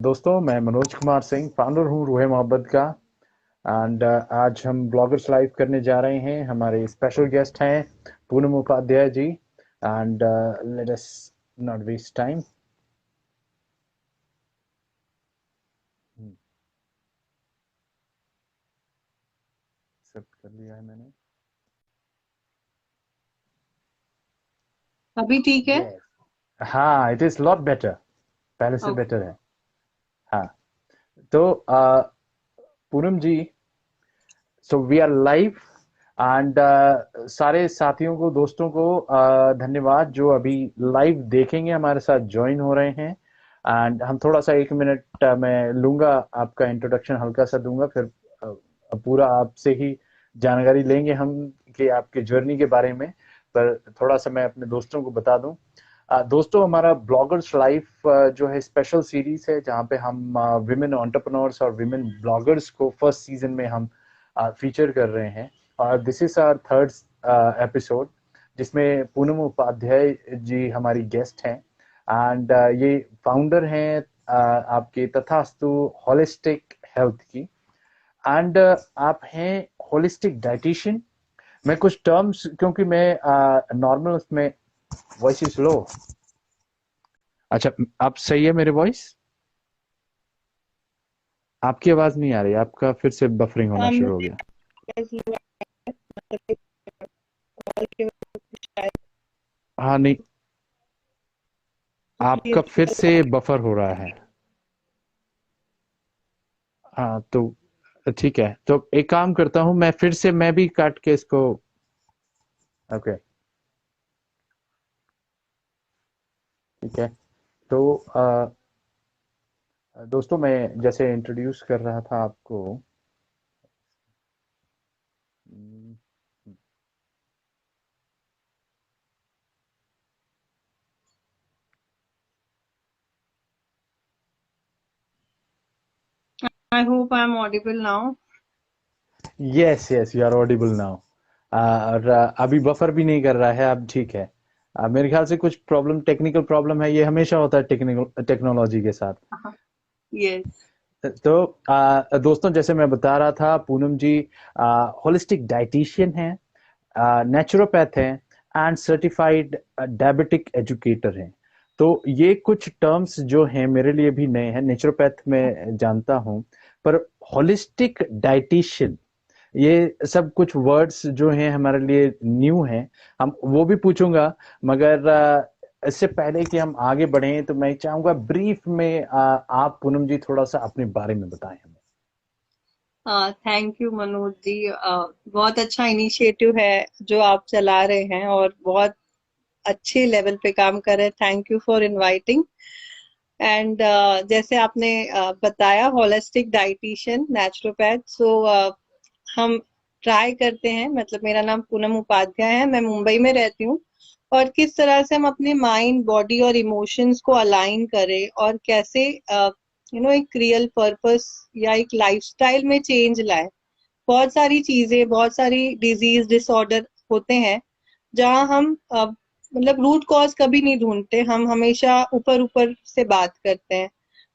दोस्तों, मैं मनोज कुमार सिंह, फाउंडर हूँ रूहे मोहब्बत का। एंड आज हम ब्लॉगर्स लाइव करने जा रहे हैं। हमारे स्पेशल गेस्ट हैं Poonam Upadhyay ji. And let us not waste time. Accept कर लिया है मैंने। अभी ठीक है। यस, हाँ, इट इज लॉट बेटर। पहले से ओके। बेटर है। हाँ, तो Poonam ji, so we are live. And सारे साथियों को, दोस्तों को धन्यवाद जो अभी लाइव देखेंगे, हमारे साथ ज्वाइन हो रहे हैं। एंड हम थोड़ा सा 1 मिनट मैं लूंगा, आपका इंट्रोडक्शन हल्का सा दूंगा, फिर पूरा आपसे ही जानकारी लेंगे हम कि आपके जर्नी के बारे में। पर थोड़ा सा मैं अपने दोस्तों को बता दूं। दोस्तों, हमारा ब्लॉगर्स लाइफ जो है स्पेशल सीरीज है, जहाँ पे हम विमेन एंटरप्रेन्योर्स और विमेन ब्लॉगर्स को फर्स्ट सीजन में हम फीचर कर रहे हैं। और this is our third episode, जिसमें पूनम उपाध्याय जी हमारी गेस्ट हैं। एंड ये फाउंडर हैं आपके तथास्तु होलिस्टिक हेल्थ की। एंड आप हैं होलिस्टिक डाइटिशियन। मैं कुछ टर्म्स, क्योंकि मैं नॉर्मल उसमें वॉइस इज लो। अच्छा, आप सही है मेरे वॉइस? आपकी आवाज नहीं आ रही, आपका फिर से बफरिंग होना शुरू हो मुझे गया। हाँ, नहीं, आपका फिर से बफर हो रहा है। हाँ, तो ठीक है, तो एक काम करता हूँ, मैं फिर से मैं भी काट के इसको। ओके, ठीक है। तो दोस्तों, मैं जैसे इंट्रोड्यूस कर रहा था आपको। I hope I am audible now. Yes yes, you are audible now. और अभी बफर भी नहीं कर रहा है, अब ठीक है। मेरे ख्याल से कुछ प्रॉब्लम, टेक्निकल प्रॉब्लम है, ये हमेशा होता है टेक्निकल टेक्नोलॉजी के साथ। यस। तो दोस्तों, जैसे मैं बता रहा था, पूनम जी होलिस्टिक डाइटिशियन हैं, नेचुरोपैथ हैं, एंड सर्टिफाइड डायबिटिक एजुकेटर हैं। तो ये कुछ टर्म्स जो हैं मेरे लिए भी नए हैं। नेचुरोपैथ मैं जानता हूं, पर होलिस्टिक डाइटिशियन, ये सब कुछ वर्ड्स जो हैं हमारे लिए न्यू हैं। हम वो भी पूछूंगा, मगर इससे पहले कि हम आगे बढ़ें तो मैं चाहूंगा ब्रीफ में आप पूनम जी थोड़ा सा अपने बारे में बताएं हमें। Thank you Manoj ji. बहुत अच्छा इनिशिएटिव है जो आप चला रहे हैं और बहुत अच्छे लेवल पे काम कर रहे हैं। Thank you for inviting. And जैसे आपने बताया, होलिस्टिक डाइटिशियन, नेचुरोपैथ। सो हम ट्राई करते हैं, मतलब मेरा नाम पूनम उपाध्याय है, मैं मुंबई में रहती हूँ। और किस तरह से हम अपने माइंड, बॉडी और इमोशंस को अलाइन करें और कैसे एक रियल पर्पस या एक लाइफस्टाइल में चेंज लाए। बहुत सारी चीजें, बहुत सारी डिजीज, डिसऑर्डर होते हैं जहाँ हम मतलब रूट कॉज कभी नहीं ढूंढते, हम हमेशा ऊपर ऊपर से बात करते हैं।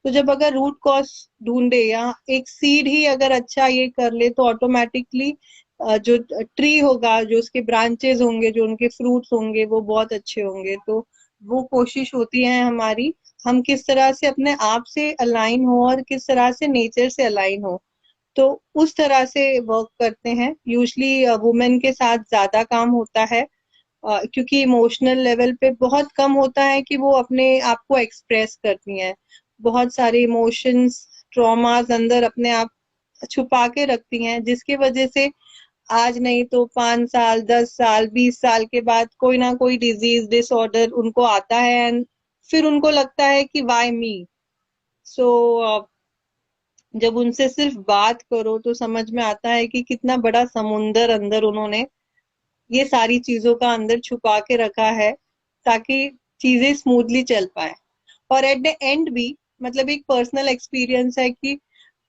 तो जब अगर रूट कॉज ढूंढे या एक सीड ही अगर अच्छा ये कर ले, तो ऑटोमेटिकली जो ट्री होगा, जो उसके ब्रांचेस होंगे, जो उनके फ्रूट्स होंगे, वो बहुत अच्छे होंगे। तो वो कोशिश होती है हमारी, हम किस तरह से अपने आप से अलाइन हो और किस तरह से नेचर से अलाइन हो। तो उस तरह से वर्क करते हैं। यूजली वुमेन के साथ ज्यादा काम होता है, क्योंकि इमोशनल लेवल पे बहुत कम होता है कि वो अपने आप को एक्सप्रेस करती हैं। बहुत सारे इमोशंस, ट्रॉमास अंदर अपने आप छुपा के रखती हैं, जिसकी वजह से आज नहीं तो 5 साल, 10 साल, 20 साल के बाद कोई ना कोई डिजीज, डिसऑर्डर उनको आता है। एंड फिर उनको लगता है कि वाई मी। सो जब उनसे सिर्फ बात करो तो समझ में आता है कि कितना बड़ा समुंदर अंदर उन्होंने ये सारी चीजों का अंदर छुपा के रखा है, ताकि चीजें स्मूथली चल पाए। और एट द एंड भी, मतलब एक पर्सनल एक्सपीरियंस है कि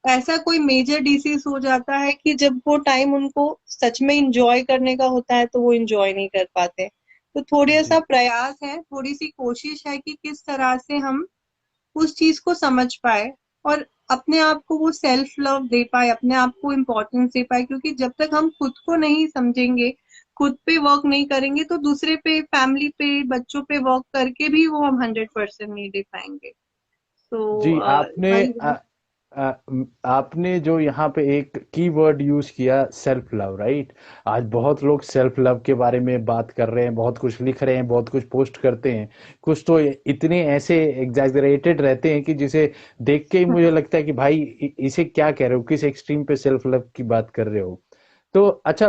ऐसा कोई मेजर डिसीज हो जाता है कि जब वो टाइम उनको सच में इंजॉय करने का होता है तो वो इंजॉय नहीं कर पाते। तो थोड़ा सा जी प्रयास है, थोड़ी सी कोशिश है कि किस तरह से हम उस चीज को समझ पाए, और अपने आप को वो सेल्फ लव दे पाए, अपने आप को इम्पोर्टेंस दे पाए, क्योंकि जब तक हम खुद को नहीं समझेंगे, खुद पे वर्क नहीं करेंगे, तो दूसरे पे, फैमिली पे, बच्चों पे वर्क करके भी वो हम 100% नहीं दे पाएंगे। तो जी, वही। आपने जो यहाँ पे एक कीवर्ड यूज किया, सेल्फ लव, राइट? आज बहुत लोग सेल्फ लव के बारे में बात कर रहे हैं, बहुत कुछ लिख रहे हैं, बहुत कुछ पोस्ट करते हैं। कुछ तो इतने ऐसे एग्जैजरेटेड रहते हैं कि जिसे देख के ही मुझे लगता है कि भाई इसे क्या कह रहे हो, किस एक्सट्रीम पे सेल्फ लव की बात कर रहे हो। तो अच्छा,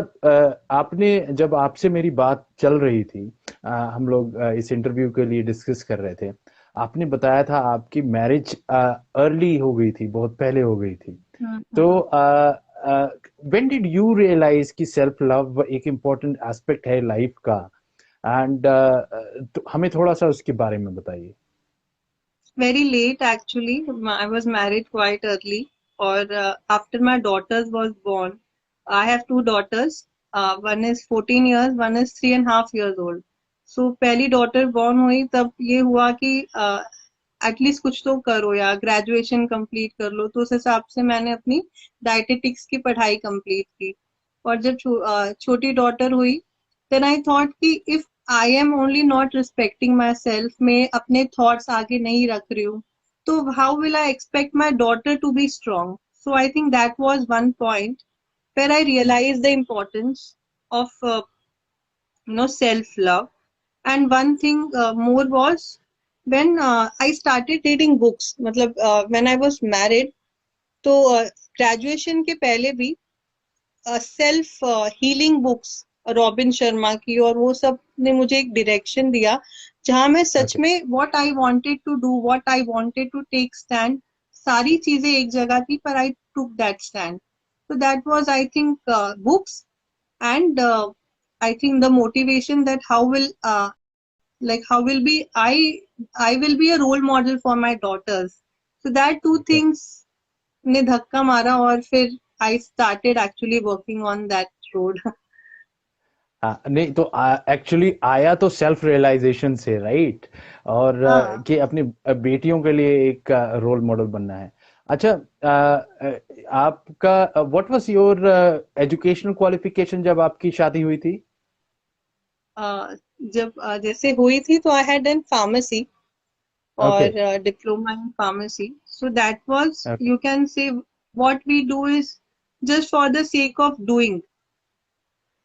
आपने जब आपसे मेरी बात चल रही थी, हम लोग इस इंटरव्यू के लिए डिस्कस कर रहे थे, आपने बताया था आपकी मैरिज अर्ली हो गई थी, बहुत पहले हो गई थी। तो हम्म। व्हेन डिड यू रियलाइज कि सेल्फ लव एक इम्पोर्टेंट एस्पेक्ट है लाइफ का? एंड तो हमें थोड़ा सा उसके बारे में बताइए। Very late actually. I was married quite early, or after my daughters was born. I have two daughters. One is 14 years, one is 3.5 years old. So पहली daughter born हुई तब ये हुआ कि एटलीस्ट कुछ तो करो, या ग्रेजुएशन कंप्लीट कर लो। तो उस हिसाब से मैंने अपनी डाइटेटिक्स की पढ़ाई कंप्लीट की। और जब छोटी डॉटर हुई, देन आई थॉट कि if I am only not respecting myself, मैं अपने थॉट्स आगे नहीं रख रही हूँ, तो how will I expect my daughter to be strong? So I think that was one point where I realized the importance of self love. And one thing more was when I started reading books. मतलब when I was married, तो graduation के पहले भी self healing books robin Sharma की और वो सब ने मुझे एक डायरेक्शन दिया, जहां मैं सच ओके। में what I wanted to do, what I wanted to take stand, सारी चीजें एक जगह थी, पर I took that stand. So that was, I think, books, and I think the motivation that how will how will be I will be a role model for my daughters. So that two things ने धक्का मारा, और फिर I started actually working on that road. हाँ, नहीं तो actually आया तो सेल्फ रियलाइजेशन से, राइट? और हाँ। कि अपनी बेटियों के लिए एक रोल मॉडल बनना है। अच्छा, आपका what was your educational qualification जब आपकी शादी हुई थी? जब जैसे हुई थी तो I had an pharmacy okay. और diploma in pharmacy. So that was, okay. You can say, what we do is just for the sake of doing,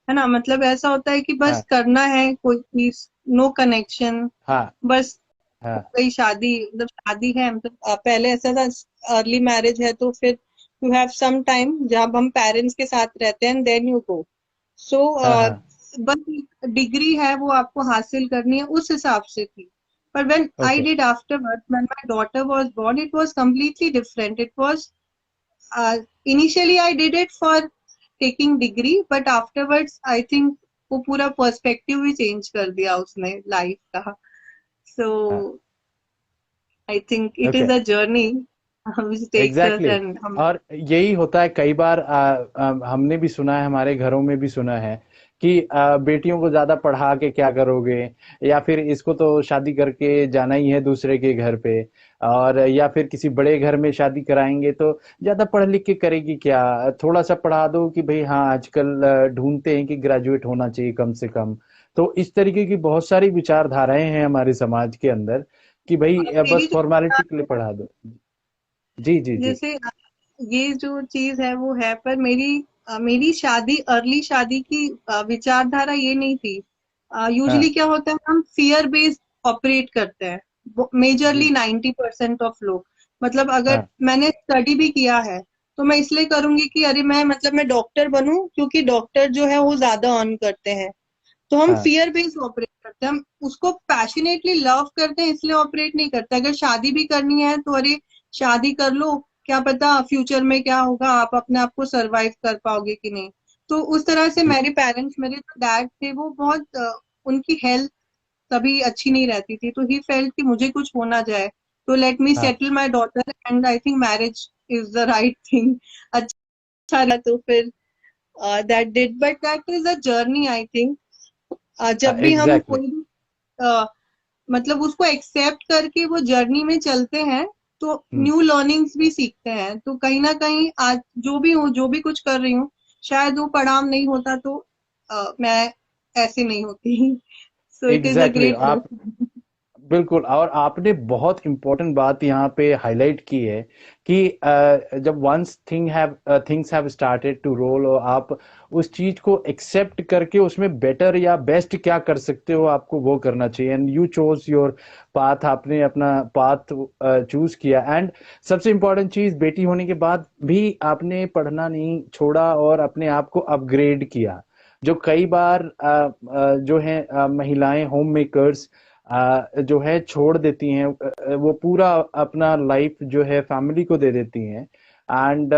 है ना। मतलब ऐसा होता है कि बस हाँ। करना है कोई चीज, नो कनेक्शन, हाँ। बस हाँ। कोई शादी, मतलब शादी है, मतलब पहले ऐसा था, अर्ली मैरिज है तो फिर यू हैव सम टाइम जब हम पेरेंट्स के साथ रहते हैं, देन यू गो। सो हाँ। हाँ। बस डिग्री है वो आपको हासिल करनी है, उस हिसाब से थी। पर when I okay. Did afterward, when my daughter was born, it was completely different. It was initially I did it for taking degree, but afterwards I think वो पूरा पर्सपेक्टिव ही चेंज कर दिया उसने लाइफ का। सो हाँ। आई think it okay. Is a journey which takes us, exactly, and हम। और यही होता है कई बार। हमने भी सुना है, हमारे घरों में भी सुना है कि बेटियों को ज्यादा पढ़ा के क्या करोगे, या फिर इसको तो शादी करके जाना ही है दूसरे के घर पे, और या फिर किसी बड़े घर में शादी कराएंगे तो ज्यादा पढ़ लिख के करेगी क्या, थोड़ा सा पढ़ा दो कि भाई हाँ आजकल ढूंढते हैं कि ग्रेजुएट होना चाहिए कम से कम। तो इस तरीके की बहुत सारी विचारधाराएं हैं हमारे समाज के अंदर कि भाई और मेरी बस जो फॉर्मेलिटी के लिए पढ़ा दो। जी, जी, जी। जैसे ये जो चीज है वो है, पर मेरी शादी, अर्ली शादी की विचारधारा ये नहीं थी। यूजुअली हाँ। क्या होता है, हम फियर बेस्ड ऑपरेट करते हैं, मेजरली जी। 90% ऑफ लोग। मतलब अगर हाँ। मैंने स्टडी भी किया है तो मैं इसलिए करूंगी कि अरे मैं, मतलब मैं डॉक्टर बनूं, क्योंकि डॉक्टर जो है वो ज्यादा अर्न करते हैं। तो हम हाँ। फियर बेस्ड ऑपरेट करते हैं, हम उसको पैशनेटली लव करते हैं इसलिए ऑपरेट नहीं करते। अगर शादी भी करनी है तो अरे शादी कर लो, क्या पता फ्यूचर में क्या होगा, आप अपने आप को सरवाइव कर पाओगे कि नहीं। तो उस तरह से जी। मेरे पेरेंट्स, मेरे जो डैड थे वो बहुत उनकी हेल्थ तभी अच्छी नहीं रहती थी, तो ही फेल्ट कि मुझे कुछ हो ना जाए, तो लेट मी हाँ। Settle my daughter, and I think marriage is the right thing. अच्छा रहा तो फिर that did, but that is a journey I think. जब भी हम एग्जैक्टली। कोई भी मतलब उसको एक्सेप्ट करके वो जर्नी में चलते हैं, तो हम्म। न्यू लर्निंग्स भी सीखते हैं। तो कहीं ना कहीं आज जो भी हूँ, जो भी कुछ कर रही हूँ, शायद वो पड़ाव नहीं होता तो मैं ऐसी नहीं होती। So it is a exactly great exactly. आप ब्लेसिंग। बिल्कुल, और आपने बहुत इम्पोर्टेंट बात यहाँ पे हाईलाइट की है कि जब once things have started to roll, और आप उस चीज को एक्सेप्ट करके उसमें बेटर या बेस्ट क्या कर सकते हो आपको वो करना चाहिए, and you chose your path, आपने अपना पाथ चूज किया। एंड सबसे इम्पोर्टेंट चीज, बेटी होने के बाद भी आपने पढ़ना नहीं छोड़ा और अपने आप को अपग्रेड किया। जो कई बार जो है महिलाएं होम मेकर्स जो है छोड़ देती हैं, वो पूरा अपना लाइफ जो है फैमिली को दे देती हैं, एंड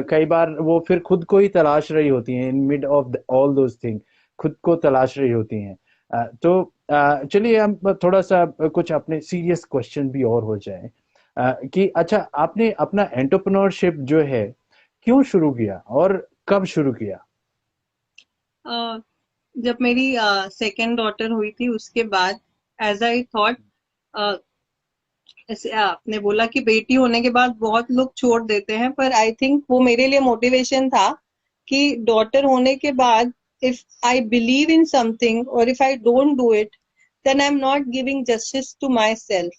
कई बार वो फिर खुद को ही तलाश रही होती हैं in mid of all those thing, खुद को तलाश रही होती हैं। तो चलिए हम थोड़ा सा कुछ अपने सीरियस क्वेश्चन भी और हो जाए, कि अच्छा आपने अपना एंटरप्रेन्योरशिप जो है क्यों शुरू किया और कब शुरू किया? जब मेरी सेकेंड डॉटर हुई थी उसके बाद, एज आई थॉट, जैसे आपने बोला कि बेटी होने के बाद बहुत लोग छोड़ देते हैं, पर आई थिंक वो मेरे लिए मोटिवेशन था कि डॉटर होने के बाद, if I believe in something और if I don't do it, then I am not giving justice to myself,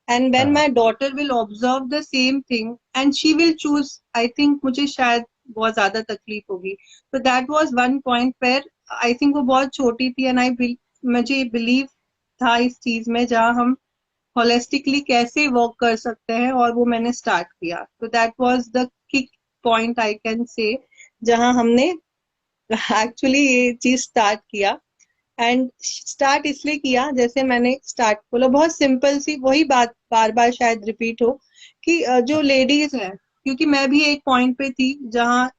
and when my हाँ, daughter will observe the same thing and she will choose, I think मुझे शायद बहुत ज्यादा तकलीफ होगी। तो that was one point where I think वो बहुत छोटी थी, and मुझे बिलीव था इस चीज में, जहाँ हम होलिस्टिकली कैसे वर्क कर सकते हैं, और वो मैंने स्टार्ट किया। तो that was the kick point I can से, जहां हमने एक्चुअली ये चीज स्टार्ट किया। एंड स्टार्ट इसलिए किया, जैसे मैंने स्टार्ट बोला, बहुत सिंपल सी वही बात बार बार शायद रिपीट हो, कि जो हाँ, लेडीज है, क्योंकि मैं भी एक पॉइंट पे थी जहाँ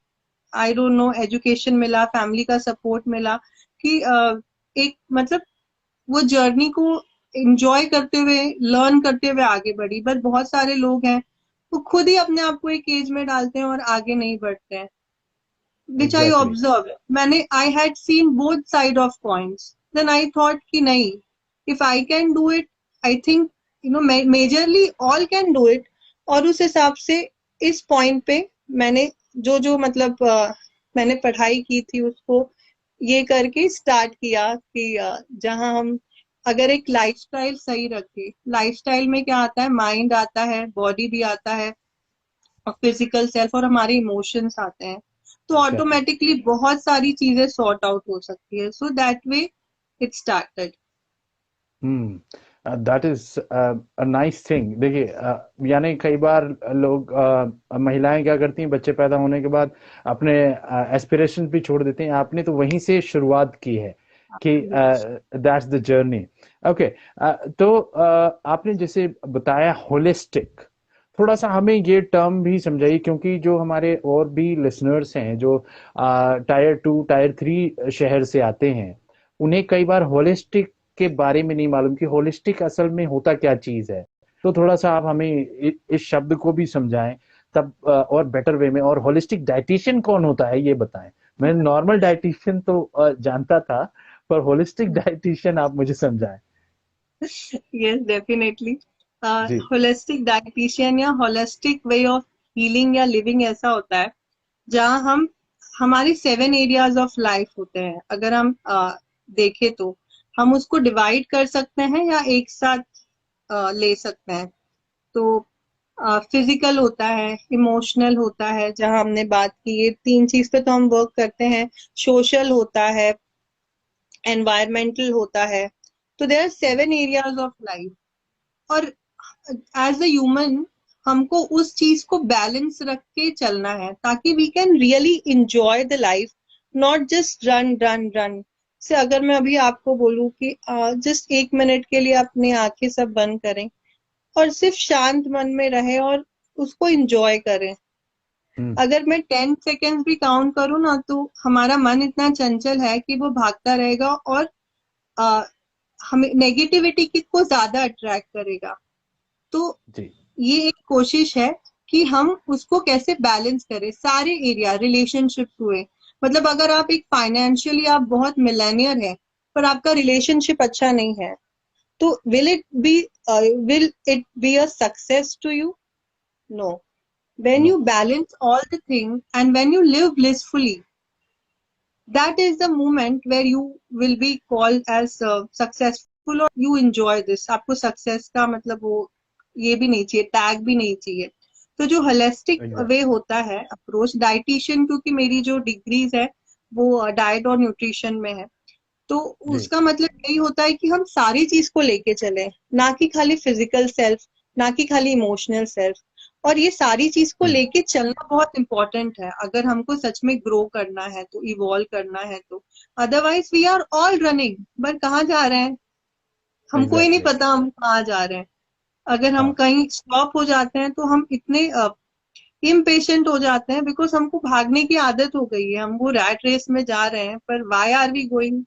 आई डोंट नो, एजुकेशन मिला, फैमिली का सपोर्ट मिला, कि एक मतलब वो जर्नी को एंजॉय करते हुए, लर्न करते हुए आगे बढ़ी। बट बहुत सारे लोग हैं वो खुद ही अपने आप को एक एज में डालते हैं और आगे नहीं बढ़ते हैं, विच आई एग्जैक्टली। ऑब्जर्व। मैंने I had seen both side of points, then I thought कि नहीं, if I can do it, I think majorly all can do it. और उस हिसाब से इस पॉइंट पे मैंने जो जो मतलब मैंने पढ़ाई की थी उसको ये करके स्टार्ट किया कि जहां हम अगर एक लाइफस्टाइल सही रखे, लाइफस्टाइल में क्या आता है, माइंड आता है, बॉडी भी आता है, और फिजिकल सेल्फ और हमारे इमोशंस आते हैं, तो एग्जैक्टली। ऑटोमेटिकली बहुत सारी चीजें सॉर्ट आउट हो सकती है। So that way it started. That is a nice thing. देखिए, यानी कई बार लोग महिलाएं क्या करती हैं, बच्चे पैदा होने के बाद अपने एस्पिरेशंस भी छोड़ देते हैं। आपने तो वहीं से शुरुआत की है कि yes. That's the journey. Okay, तो आपने जैसे बताया होलिस्टिक, थोड़ा सा हमें ये टर्म भी समझाइए, क्योंकि जो हमारे और भी लिसनर्स हैं जो टायर 2 टायर 3 शहर से आते हैं, उन्हें कई बार होलिस्टिक के बारे में नहीं मालूम कि होलिस्टिक असल में होता क्या चीज है। तो थोड़ा सा आप हमें इस शब्द को भी समझाएं, तब और बेटर वे में। और होलिस्टिक डाइटिशियन कौन होता है ये बताएं। मैं नॉर्मल डाइटिशियन तो जानता था, पर होलिस्टिक डाइटिशियन आप मुझे समझाएं। Yes, definitely. जी। होलिस्टिक डाइटिशियन या होलिस्टिक वे ऑफ हीलिंग या लिविंग ऐसा होता है जहाँ हम हमारी 7 एरियाज ऑफ लाइफ होते हैं, अगर हम देखें तो हम उसको डिवाइड कर सकते हैं या एक साथ ले सकते हैं। तो फिजिकल होता है, इमोशनल होता है, जहाँ हमने बात की ये 3 चीज पे तो हम वर्क करते हैं। सोशल होता है, एनवायरमेंटल होता है। तो there are 7 areas of life. और एज अ ह्यूमन हमको उस चीज को बैलेंस रख के चलना है, ताकि we can really enjoy the life, not just run run run. से अगर मैं अभी आपको बोलूं कि जस्ट 1 मिनट के लिए अपनी आंखें सब बंद करें और सिर्फ शांत मन में रहे और उसको इंजॉय करें। हम्म। अगर मैं 10 सेकेंड्स भी काउंट करूँ ना, तो हमारा मन इतना चंचल है कि वो भागता रहेगा और आ, हमें नेगेटिविटी को ज्यादा अट्रैक्ट करेगा। तो जी। ये एक कोशिश है कि हम उसको कैसे बैलेंस करें। सारे एरिया, रिलेशनशिप्स हुए, मतलब अगर आप एक फाइनेंशियली आप बहुत मिलेनियर है पर आपका रिलेशनशिप अच्छा नहीं है, तो will it be a success to you? No. When no. you balance all the things and when you live blissfully, that is the moment where you will be called as successful, or you enjoy this. आपको success का मतलब वो ये भी नहीं चाहिए, tag भी नहीं चाहिए। तो जो होलिस्टिक वे एग्जैक्ट। होता है अप्रोच, डाइटिशियन, क्योंकि मेरी जो डिग्रीज है वो डाइट और न्यूट्रिशन में है, तो जी। उसका मतलब यही होता है कि हम सारी चीज को लेके चले, ना कि खाली फिजिकल सेल्फ, ना कि खाली इमोशनल सेल्फ। और ये सारी चीज को हम्म। लेके चलना बहुत इंपॉर्टेंट है अगर हमको सच में ग्रो करना है, तो इवॉल्व करना है तो। Otherwise we are all running, but कहाँ जा रहे हैं हमको ही नहीं एग्जैक्टली। पता हम कहाँ जा रहे हैं। अगर हम हाँ। कहीं स्टॉप हो जाते हैं तो हम इतने इम्पेशेंट हो जाते हैं, बिकॉज हमको भागने की आदत हो गई है, हम वो रैट रेस में जा रहे हैं, पर why are we going,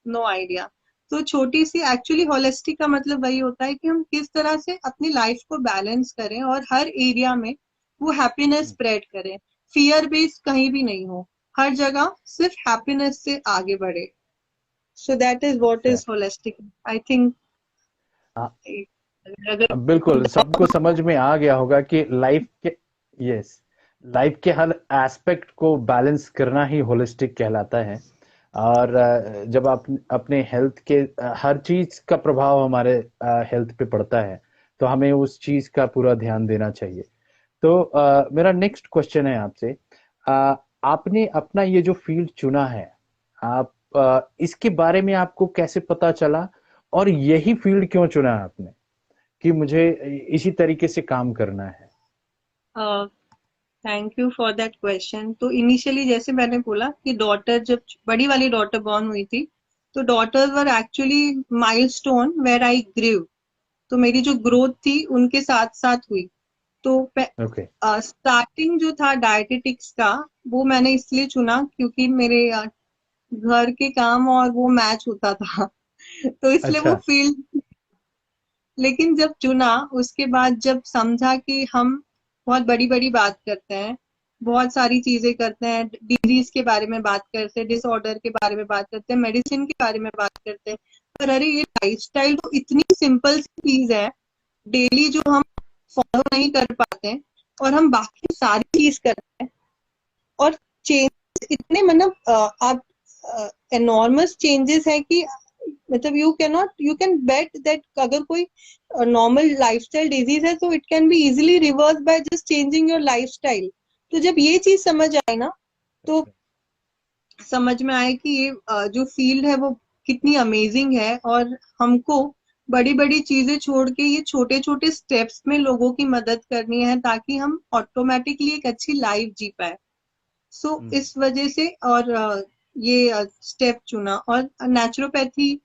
no idea. तो छोटी सी एक्चुअली होलिस्टिक का मतलब वही होता है कि हम किस तरह से अपनी लाइफ को बैलेंस करें और हर एरिया में वो हैप्पीनेस हम्म। स्प्रेड करें, फियर बेस्ड कहीं भी नहीं हो, हर जगह सिर्फ हैप्पीनेस से आगे बढ़े। So that is what is exact. Holistic, I think. हाँ। अगर बिल्कुल सबको समझ में आ गया होगा कि लाइफ के, यस, लाइफ के हर एस्पेक्ट को बैलेंस करना ही होलिस्टिक कहलाता है। और जब आप अपने हेल्थ के हर चीज का प्रभाव हमारे हेल्थ पे पड़ता है, तो हमें उस चीज का पूरा ध्यान देना चाहिए। तो मेरा नेक्स्ट क्वेश्चन है आपसे। अ, आपने अपना ये जो फील्ड चुना है, आप इसके बारे में आपको कैसे पता चला, और यही फील्ड क्यों चुना आपने कि मुझे इसी तरीके से काम करना है? Thank you for that question. तो इनिशियली जैसे मैंने बोला कि डॉटर, जब बड़ी वाली डॉटर बॉर्न हुई थी, तो daughters were actually milestone where I grieve. तो मेरी जो ग्रोथ थी उनके साथ साथ हुई। तो ओके। स्टार्टिंग जो था डायटेटिक्स का, वो मैंने इसलिए चुना क्योंकि मेरे घर के काम और वो मैच होता था तो इसलिए वो अच्छा। फील्ड। लेकिन जब चुना उसके बाद जब समझा कि हम बहुत बड़ी बड़ी बात करते हैं, बहुत सारी चीजें करते हैं, डिजीज के बारे में बात करते हैं, डिसऑर्डर के बारे में बात करते हैं, मेडिसिन के बारे में बात करते हैं, पर अरे ये लाइफस्टाइल तो इतनी सिंपल सी चीज है, डेली जो हम फॉलो नहीं कर पाते हैं, और हम बाकी सारी चीज करते हैं, और चेंज इतने मतलब आप एनॉर्मस चेंजेस है कि मतलब यू कैन बेट दैट अगर कोई नॉर्मल लाइफस्टाइल डिजीज है तो it can be easily reverse by just changing your lifestyle. तो जब ये चीज समझ आए ना, तो समझ में आए कि ये जो फील्ड है वो कितनी अमेजिंग है, और हमको बड़ी बड़ी चीजें छोड़ के ये छोटे छोटे स्टेप्स में लोगों की मदद करनी है, ताकि हम ऑटोमेटिकली एक अच्छी लाइफ जी पाए। सो हम्म। इस वजह से, और ये स्टेप चुना, और नेचुरोपैथी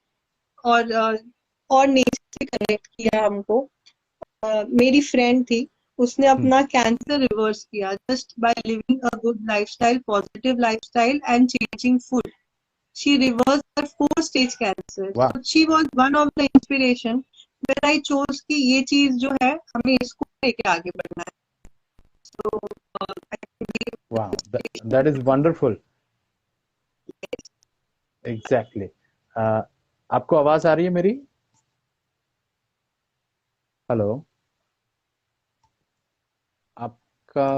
और नेचर से कनेक्ट किया हमको। मेरी फ्रेंड थी, उसने हम्म। अपना कैंसर रिवर्स किया just by living a good lifestyle, positive lifestyle and changing food. She reversed her 4 stage cancer. वाह। So she was one of the inspiration where I chose कि ये चीज जो है हमें इसको लेके आगे बढ़ना है। So I think वाह, दैट इज वंडरफुल। एग्जैक्टली। आपको आवाज आ रही है मेरी? हेलो? आपका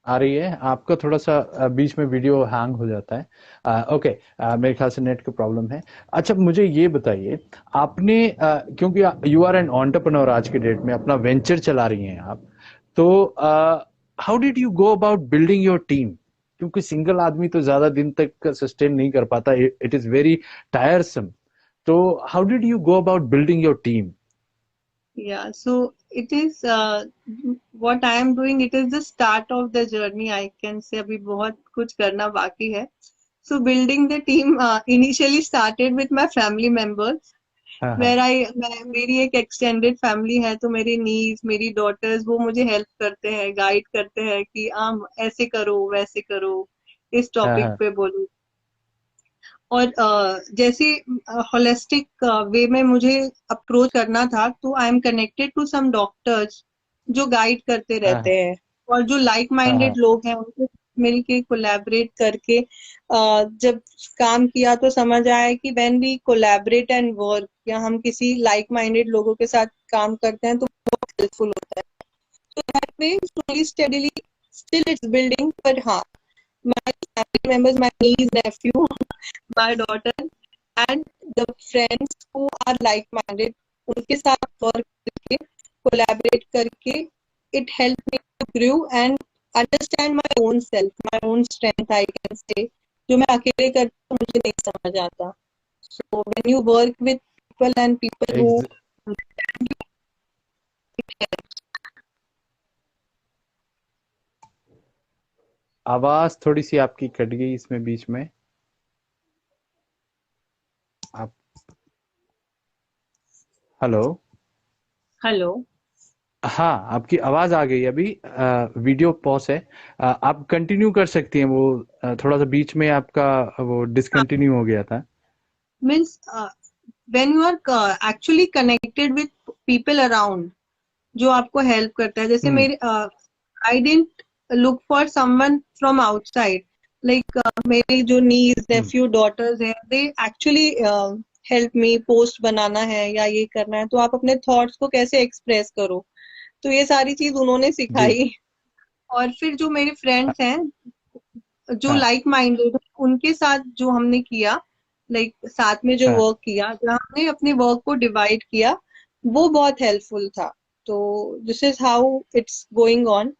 आ रही है? आपका थोड़ा सा बीच में वीडियो हैंग हो जाता है। ओके। मेरे ख्याल से नेट की प्रॉब्लम है। अच्छा, मुझे ये बताइए, आपने क्योंकि यू आर एन एंटरप्रेन्योर, आज के डेट में अपना वेंचर चला रही हैं आप, तो how did you go about building your team? क्योंकि सिंगल आदमी तो ज्यादा दिन तक सस्टेन नहीं कर पाता, इट इज वेरी टायरसम। तो how did you go about building your team? yeah, so it is what I am doing. It is the start of the journey, I can say. अभी बहुत कुछ करना बाकी है. So building the team initially started with my family members. हाँ हाँ। where मेरी एक एक्सटेंडेड फैमिली है, तो मेरी नीज, मेरी डॉटर्स, वो मुझे हेल्प करते हैं, गाइड करते हैं कि आम ऐसे करो वैसे करो, इस हाँ टॉपिक हाँ। पे बोलो। और जैसे होलिस्टिक वे में मुझे अप्रोच करना था, तो I am connected to some doctors जो गाइड करते हाँ रहते हैं, और जो लाइक हाँ। माइंडेड हाँ। लोग हैं उनके मिलके कोलैबोरेट करके जब काम किया तो समझ आया कि when we collaborate and work, या हम किसी लाइक माइंडेड लोगों के साथ काम करते हैं तो बहुत हेल्पफुल होता है. So that way, slowly, steadily, still it's building. But हाँ, my family members, my niece, nephew, my daughter, and the friends who are like-minded, उनके साथ work करके, collaborate करके, it helped me to grow and understand my own self, my own strength, I can say. जो मैं अकेले करती हूँ मुझे नहीं समझ आता. So when you work with people and people who Ex- understand you, it helps. आवाज थोड़ी सी आपकी कट गई इसमें बीच में. आप हेलो. Hello. हाँ, आपकी आवाज आ गई अभी. वीडियो पॉज है. आप कंटिन्यू कर सकती हैं. वो थोड़ा सा बीच में आपका वो डिसकंटिन्यू हो गया था. Means when you are actually connected with people around जो आपको हेल्प करता है. जैसे हम्म. मेरे I didn't look for someone from outside. Like मेरे जो नीज हम्म. नेफ्यू डॉटर्स हैं they actually help me. Post बनाना है या ये करना है तो आप अपने थॉट्स को कैसे एक्सप्रेस करो, तो ये सारी चीज उन्होंने जी. सिखाई. और फिर जो मेरे अ, फ्रेंड्स हैं जो हाँ. लाइक माइंडेड, उनके साथ जो हमने किया, लाइक साथ में जो हाँ. वर्क किया, जहाँ हमने अपने वर्क को डिवाइड किया, वो बहुत हेल्पफुल था. तो this is how it's going on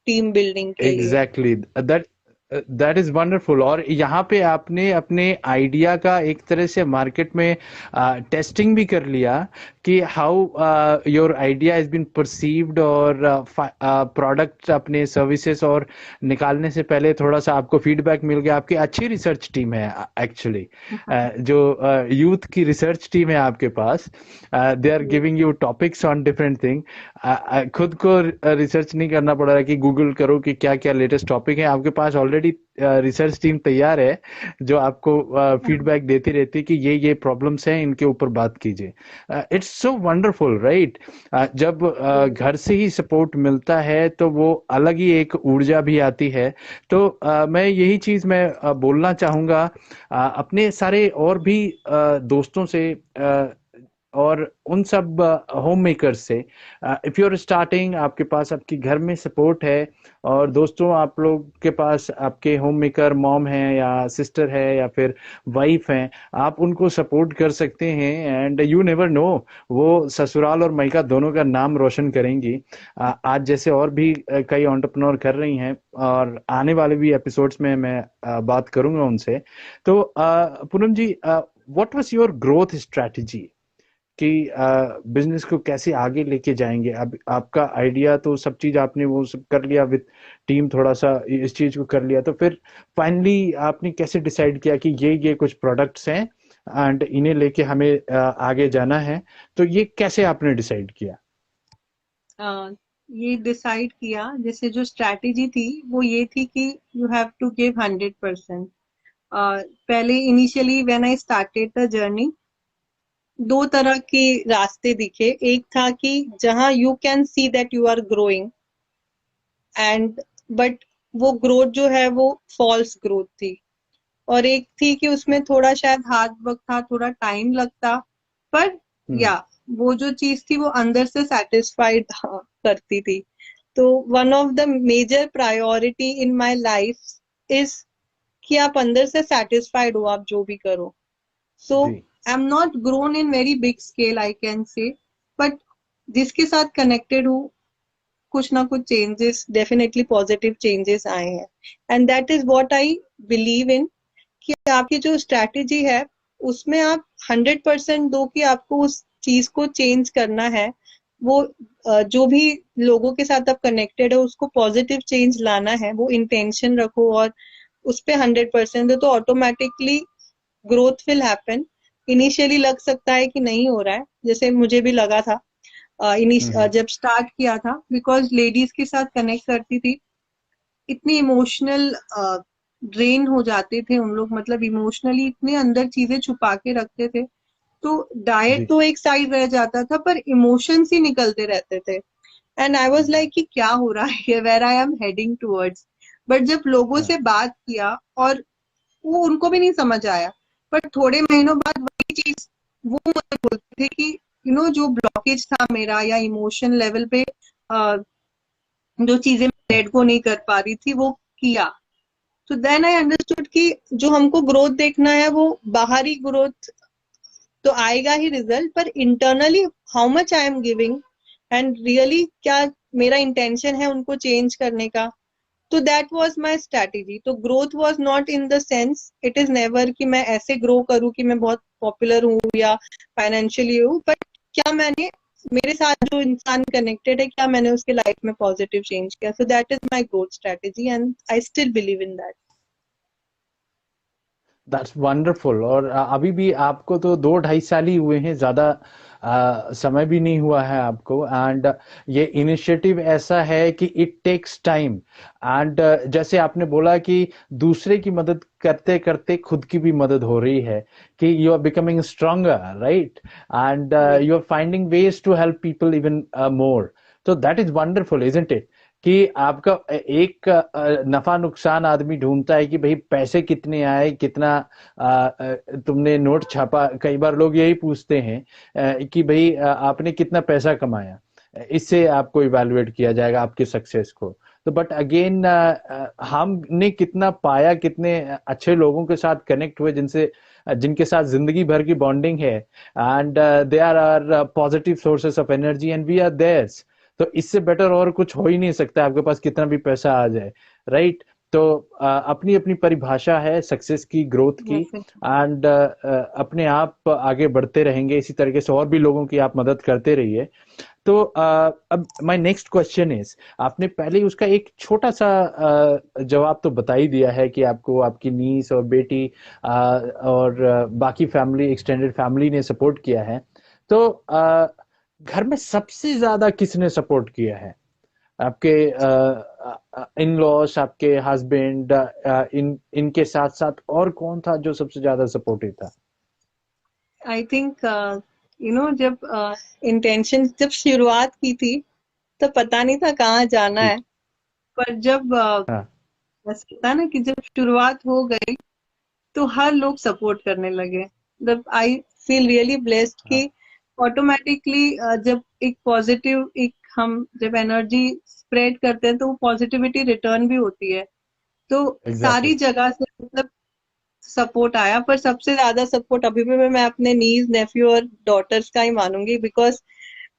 team building के लिए. Exactly that. That is wonderful. और यहाँ पे आपने अपने आइडिया का एक तरह से मार्केट में टेस्टिंग भी कर लिया कि how your idea has been perceived. और प्रोडक्ट अपने सर्विसेज और निकालने से पहले थोड़ा सा आपको फीडबैक मिल गया. आपकी अच्छी रिसर्च टीम है एक्चुअली. जो यूथ की रिसर्च टीम है आपके पास. They are giving you topics on different thing. खुद को रिसर्च नहीं करना पड़ रहा है कि गूगल करो कि क्या क्या लेटेस्ट टॉपिक है. आपके पास ऑलरेडी रिसर्च टीम तैयार है जो आपको फीडबैक देती रहती है कि ये प्रॉब्लम्स हैं, इनके ऊपर बात कीजिए. It's so wonderful right. जब घर से ही सपोर्ट मिलता है तो वो अलग ही एक ऊर्जा भी आती है. तो मैं यही चीज मैं बोलना चाहूंगा अपने सारे और भी दोस्तों से और उन सब होम मेकर्स से. इफ यू आर स्टार्टिंग, आपके पास आपके घर में सपोर्ट है और दोस्तों आप लोग के पास आपके होम मेकर मॉम है या सिस्टर है या फिर वाइफ है, आप उनको सपोर्ट कर सकते हैं. एंड यू नेवर नो, वो ससुराल और मायका दोनों का नाम रोशन करेंगी. आज जैसे और भी कई एंटरप्रेन्योर कर रही हैं और आने वाले भी एपिसोड्स में मैं बात करूंगा उनसे. तो Poonam ji, what was your growth strategy कि बिजनेस को कैसे आगे लेके जाएंगे? अब आपका आइडिया तो सब चीज आपने वो सब कर लिया विद टीम, थोड़ा सा इस चीज को कर लिया, तो फिर फाइनली आपने कैसे डिसाइड किया कि ये कुछ प्रोडक्ट्स हैं एंड इन्हें लेके हमें आगे जाना है? तो ये कैसे आपने डिसाइड किया? ये डिसाइड किया, जैसे जो स्ट्रैटेजी थी वो ये थी कि यू हैव टू गिव 100%. पहले initially when I started the journey, दो तरह के रास्ते दिखे. एक था कि जहां you can see that you are growing and but वो ग्रोथ जो है वो फॉल्स ग्रोथ थी. और एक थी कि उसमें थोड़ा शायद हार्ड वर्क था, थोड़ा टाइम लगता, पर हम्म. या वो जो चीज थी वो अंदर से सेटिस्फाइड करती थी. तो one of the major priority in my life is कि आप अंदर से सेटिस्फाइड हो आप जो भी करो. So ji. I'm not grown in very big scale, I can say, but जिसके साथ कनेक्टेड हूँ कुछ ना कुछ चेंजेस, डेफिनेटली पॉजिटिव चेंजेस आए हैं. And that is what I believe इन, कि आपकी जो स्ट्रैटेजी है उसमें आप 100% दो कि आपको उस चीज को चेंज करना है. वो जो भी लोगों के साथ आप कनेक्टेड है उसको पॉजिटिव चेंज लाना है, वो इंटेंशन रखो और उस पे 100% दो, तो automatically growth will happen. Initially लग सकता है कि नहीं हो रहा है, जैसे मुझे भी लगा था हम्म. जब स्टार्ट किया था, बिकॉज लेडीज के साथ कनेक्ट करती थी. इतनी इमोशनल ड्रेन हो जाते थे उन लोग, मतलब इमोशनली इतने अंदर चीजें छुपा के रखते थे. तो डाइट जी. तो एक साइड रह जाता था पर इमोशंस ही निकलते रहते थे. एंड आई वाज लाइक कि क्या हो रहा है, where I am heading towards. But जब लोगों हाँ. से बात किया और वो उनको भी नहीं समझ आया, पर थोड़े महीनों बाद वही चीज वो मुझे बोलते थे कि जो ब्लॉकेज था मेरा या इमोशन लेवल पे जो चीजें लेट गो नहीं कर पा रही थी वो किया। तो देन आई अंडरस्टूड कि जो हमको ग्रोथ देखना है वो बाहरी ग्रोथ तो आएगा ही रिजल्ट, पर internally how much I am giving and really क्या मेरा इंटेंशन है उनको चेंज करने का। तो दैट वाज माय स्ट्रैटेजी। तो growth was not in the sense, it is never कि मैं ऐसे ग्रो करूं कि मैं बहुत पॉपुलर हूं या फाइनेंशियली हूं, बट क्या मैंने मेरे साथ जो इंसान कनेक्टेड है क्या मैंने उसके लाइफ में पॉजिटिव चेंज किया। So that is my growth strategy and I still believe in that. That's wonderful. और अभी भी आपको तो 2 ढाई साल ही हुए हैं, ज्यादा समय भी नहीं हुआ है आपको। एंड ये इनिशिएटिव ऐसा है कि इट टेक्स टाइम। एंड जैसे आपने बोला कि दूसरे की मदद करते करते खुद की भी मदद हो रही है, कि you are becoming stronger, right? And you are finding ways to help people even more. तो that is wonderful, isn't it? कि आपका एक नफा नुकसान आदमी ढूंढता है कि भाई पैसे कितने आए, कितना तुमने नोट छापा। कई बार लोग यही पूछते हैं कि भाई आपने कितना पैसा कमाया, इससे आपको इवैल्यूएट किया जाएगा आपके सक्सेस को। तो बट अगेन हमने कितना पाया, कितने अच्छे लोगों के साथ कनेक्ट हुए, जिनके साथ जिंदगी भर की बॉन्डिंग है। And they are positive sources of energy and we are theirs. तो इससे बेटर और कुछ हो ही नहीं सकता, आपके पास कितना भी पैसा आ जाए, राइट? तो अपनी अपनी परिभाषा है सक्सेस की, ग्रोथ की। एंड अपने आप आगे बढ़ते रहेंगे इसी तरीके से, और भी लोगों की आप मदद करते रहिए। तो अब माय नेक्स्ट क्वेश्चन इज, आपने पहले ही उसका एक छोटा सा जवाब तो बता ही दिया है कि आपको आपकी नीस और बेटी और बाकी फैमिली, एक्सटेंडेड फैमिली ने सपोर्ट किया है। तो घर में सबसे ज्यादा किसने सपोर्ट किया है? आपके इन लॉस, आपके हस्बैंड, इनके साथ साथ और कौन था जो सबसे ज्यादा सपोर्टिव था? आई थिंक जब इंटेंशन जब शुरुआत की थी तो पता नहीं था कहाँ जाना जी। है, पर जब हाँ। बस पता ना कि जब शुरुआत हो गई तो हर लोग सपोर्ट करने लगे। जब आई फील रियली ब्लेस्ड कि हाँ। ऑटोमेटिकली जब एक पॉजिटिव एक हम जब एनर्जी स्प्रेड करते हैं तो वो पॉजिटिविटी रिटर्न भी होती है। तो एग्जैक्टली। सारी जगह से मतलब सपोर्ट आया, पर सबसे ज्यादा सपोर्ट अभी भी मैं अपने नीज नेफ्यू और डॉटर्स का ही मानूंगी। बिकॉज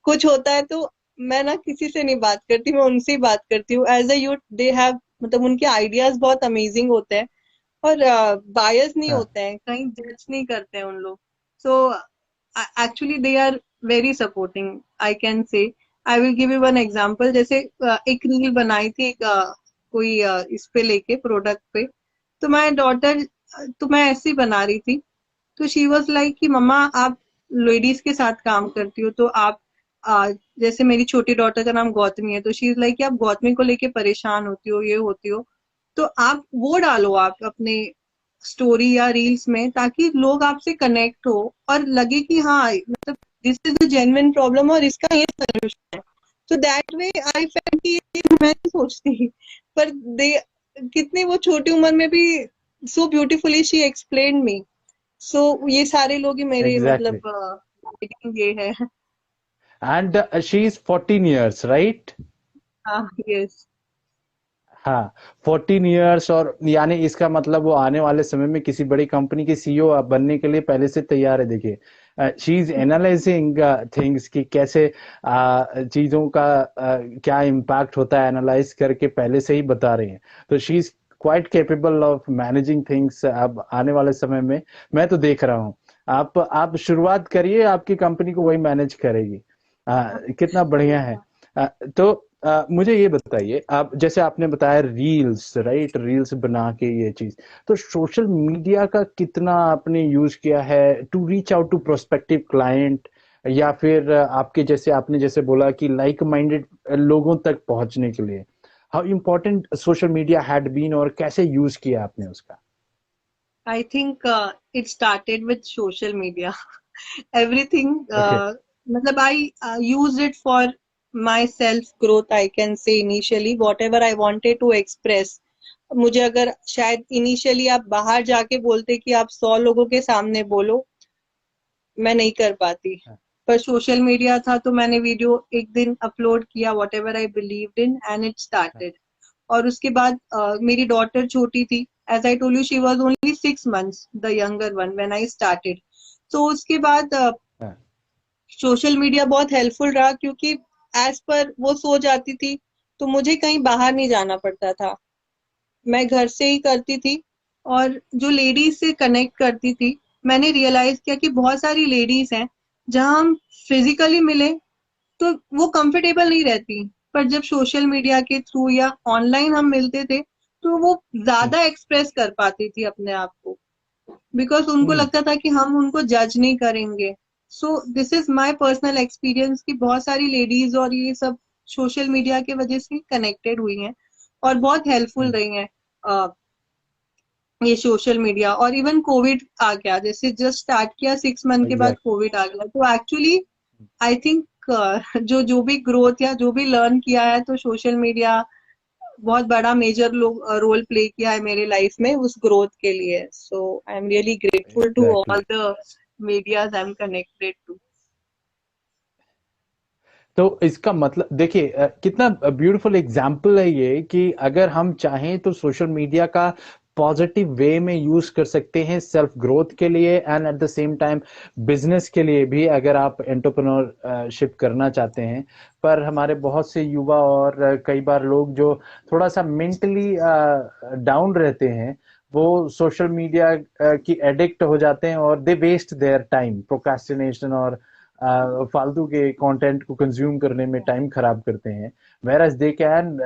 कुछ होता है तो मैं ना किसी से नहीं बात करती, मैं उनसे ही बात करती हूँ। As a youth they have मतलब उनके आइडियाज बहुत अमेजिंग होते हैं और बायस नहीं हाँ। होते हैं, कहीं जज नहीं करते हैं उन लोग। So actually they are very supporting I can say. I will give you one example. जैसे एक रील बनाई थी एक कोई इस पे लेके प्रोडक्ट पे, तो माय डॉटर तो मैं ऐसे ही बना रही थी, तो शी वॉज लाइक कि मम्मा आप लेडीज के साथ काम करती हो तो आप जैसे मेरी छोटी डॉटर का नाम गौतमी है, तो शी इज लाइक कि आप गौतमी को लेके परेशान होती हो, ये होती हो, तो आप वो डालो आप अपने स्टोरी या रील्स में ताकि लोग आपसे कनेक्ट हो और लगे कि हाँ मतलब this is a genuine problem और इसका ये सोल्यूशन है। तो दैट वे आई फेल कि ये मैं नहीं सोचती, पर दे कितनी वो छोटी उम्र में भी so beautifully she explain me. So ये सारे लोग ही मेरे एग्जैक्टली। मतलब ये है। And she is 14 years, right? हाँ यस। हाँ, 14 years। और यानी इसका मतलब वो आने वाले समय में किसी बड़ी कंपनी की सीईओ बनने के लिए पहले से तैयार है। देखिए, शी इज एनालाइजिंग थिंग्स कि कैसे चीजों का क्या इम्पैक्ट होता है, एनालाइज करके पहले से ही बता रही हैं। तो she is quite capable of managing things अब आने वाले समय में। मैं तो देख रहा हूँ, आप शुरुआत करिए, आपकी कंपनी को वही मैनेज करेगी। कितना बढ़िया है। तो मुझे ये बताइए, आप जैसे आपने बताया रील्स, राइट? रील्स बना के ये चीज, तो सोशल मीडिया का कितना आपने यूज किया है to reach out to prospective client, या फिर आपके जैसे आपने जैसे बोला कि लाइक माइंडेड लोगों तक पहुंचने के लिए, how important social media had been, और कैसे यूज किया आपने उसका? I think it started with social media. Everything okay. मतलब I use it for my self growth I can say. Initially whatever I wanted to express, मुझे अगर शायद initially आप बाहर जाके बोलते कि आप 100 लोगों के सामने बोलो, मैं नहीं कर पाती। हाँ, पर सोशल मीडिया था तो मैंने वीडियो एक दिन अपलोड किया, whatever I believed in, and it हाँ, स्टार्टेड। और उसके बाद मेरी डॉटर छोटी थी, as I told you she was only 6 months, the younger one, when I started. तो उसके बाद हाँ, सोशल मीडिया बहुत हेल्पफुल रहा, क्योंकि एज पर वो सो जाती थी तो मुझे कहीं बाहर नहीं जाना पड़ता था, मैं घर से ही करती थी। और जो लेडीज से कनेक्ट करती थी, मैंने रियलाइज किया कि बहुत सारी लेडीज हैं जहां हम फिजिकली मिले तो वो कंफर्टेबल नहीं रहती, पर जब सोशल मीडिया के थ्रू या ऑनलाइन हम मिलते थे तो वो हम्म, ज्यादा एक्सप्रेस कर पाती थी अपने आप को, बिकॉज उनको हम्म, लगता था कि हम उनको जज नहीं करेंगे। So this is my personal experience कि बहुत सारी लेडीज और ये सब सोशल मीडिया के वजह से कनेक्टेड हुई हैं और बहुत हेल्पफुल हम्म, रही हैं। ये सोशल मीडिया, और इवन कोविड आ गया, जैसे जस्ट स्टार्ट किया 6 month के बाद एग्जैक्टली। कोविड आ गया, तो एक्चुअली आई थिंक जो जो भी ग्रोथ या जो भी लर्न किया है, तो सोशल मीडिया बहुत बड़ा मेजर रोल प्ले किया है मेरे लाइफ में उस ग्रोथ के लिए। So I am really grateful to exactly. All the medias I am connected to. तो इसका मतलब देखिए, कितना ब्यूटीफुल एग्जाम्पल है ये कि अगर हम चाहें तो सोशल मीडिया का पॉजिटिव वे में यूज कर सकते हैं सेल्फ ग्रोथ के लिए, and at the same time business के लिए भी, अगर आप एंटरप्रेन्योरशिप करना चाहते हैं। पर हमारे बहुत से युवा और कई बार लोग जो थोड़ा सा मेंटली डाउन रहते हैं, वो सोशल मीडिया की एडिक्ट हो जाते हैं और दे वेस्ट देयर टाइम, प्रोक्रेस्टिनेशन और फालतू के कंटेंट को कंज्यूम करने में टाइम खराब करते हैं। whereas they can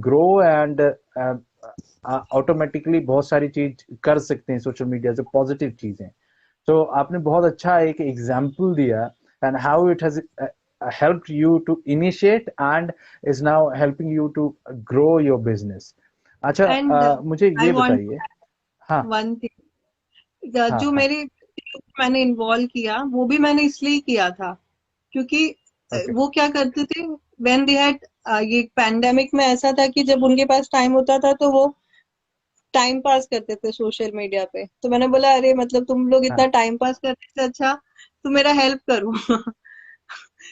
grow and automatically बहुत सारी चीज कर सकते हैं सोशल मीडिया से, पॉजिटिव चीजें। तो आपने बहुत अच्छा एक एग्जाम्पल दिया, and how it has helped you to initiate and is now helping you to grow your business। अच्छा, एंड मुझे आई ये वांट बताइए। हाँ, वन थिंग, हाँ, जो हाँ। मेरे मैंने इन्वॉल्व किया वो भी मैंने इसलिए किया था, क्योंकि ओके। वो क्या करते थे, व्हेन दे हैड, ये पैंडेमिक में ऐसा था कि जब उनके पास टाइम होता था तो वो टाइम पास करते थे सोशल मीडिया पे। तो मैंने बोला अरे मतलब तुम लोग इतना हाँ, टाइम पास करने से अच्छा तुम मेरा हेल्प करो।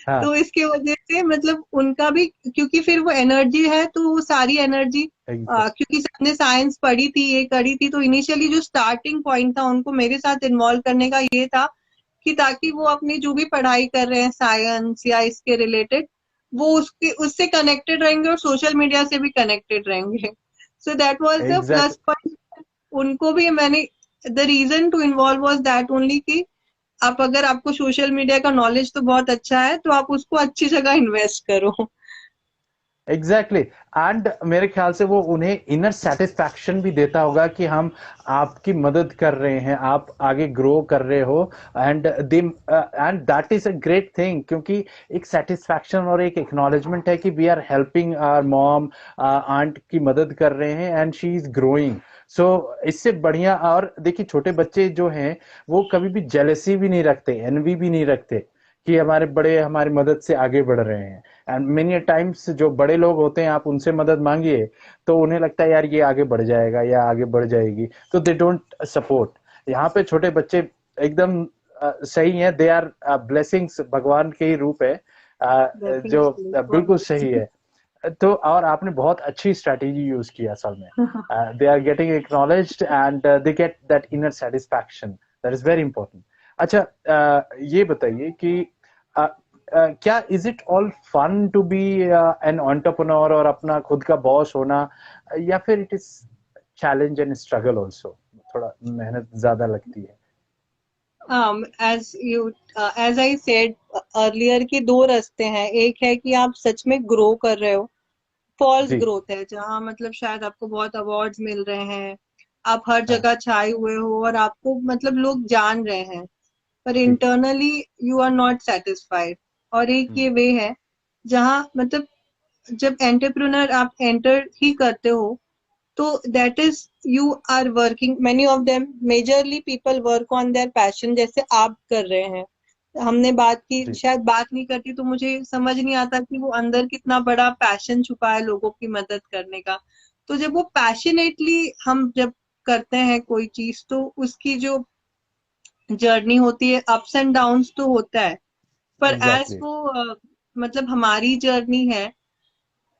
हाँ। तो इसके वजह से मतलब उनका भी, क्योंकि फिर वो एनर्जी है तो वो सारी एनर्जी, एग्जैक्ट। क्योंकि सबने साइंस पढ़ी थी, ये करी थी, तो इनिशियली जो स्टार्टिंग पॉइंट था उनको मेरे साथ इन्वॉल्व करने का ये था कि ताकि वो अपनी जो भी पढ़ाई कर रहे हैं साइंस या इसके रिलेटेड, वो उसके उससे कनेक्टेड रहेंगे और सोशल मीडिया से भी कनेक्टेड रहेंगे। So that was the exact. Plus point. उनको भी मैंने, the reason to involve was that only कि आप, अगर आपको सोशल मीडिया का नॉलेज तो बहुत अच्छा है तो आप उसको अच्छी जगह इन्वेस्ट करो। एग्जैक्टली। एंड मेरे ख्याल से वो उन्हें इनर सेटिस्फैक्शन भी देता होगा कि हम आपकी मदद कर रहे हैं, आप आगे ग्रो कर रहे हो। And they and that is a great thing, क्योंकि एक सेटिस्फैक्शन और एक एक्नॉलेजमेंट है कि we are helping our mom, aunt की मदद कर रहे हैं and she is growing. So इससे बढ़िया, और देखिए छोटे बच्चे जो हैं वो कभी भी जेलेसी भी नहीं रखते, एनवी भी नहीं रखते कि हमारे बड़े हमारी मदद से आगे बढ़ रहे हैं। एंड मेनी टाइम्स जो बड़े लोग होते हैं, आप उनसे मदद मांगिए तो उन्हें लगता है यार ये आगे बढ़ जाएगा या आगे बढ़ जाएगी, तो दे डोंट सपोर्ट। यहाँ पे छोटे बच्चे एकदम सही है, दे आर ब्लेसिंग्स, भगवान के ही रूप है, जो डेफिनेटली बिल्कुल बहुत सही है। तो और आपने बहुत अच्छी स्ट्रैटेजी यूज की असल में। They are getting acknowledged and they get that inner satisfaction, that is very important. अच्छा, ये बताइए कि uh, क्या is it all fun to be an entrepreneur और अपना खुद का बॉस होना, या फिर it is challenge and struggle also, थोड़ा मेहनत ज्यादा लगती है? As you as I said earlier कि दो रास्ते हैं, एक है कि आप सच में ग्रो कर रहे हो, फॉल्स जी, ग्रोथ है जहां मतलब शायद आपको बहुत अवार्ड्स मिल रहे हैं, आप हर हाँ, जगह छाए हुए हो और आपको मतलब लोग जान रहे हैं, पर जी, internally you are not satisfied. और एक हम्म, ये वे है जहां मतलब जब एंटरप्रेन्योर आप एंटर ही करते हो तो that is, you are working, many of them majorly people work on their passion, जैसे आप कर रहे हैं। हमने बात की, जी, शायद बात नहीं करती तो मुझे समझ नहीं आता कि वो अंदर कितना बड़ा पैशन छुपा है लोगों की मदद करने का। तो जब वो पैशनेटली हम जब करते हैं कोई चीज तो उसकी जो जर्नी होती है, अप्स एंड डाउन्स तो होता है, पर एज एग्जैक्टली। वो मतलब हमारी जर्नी है,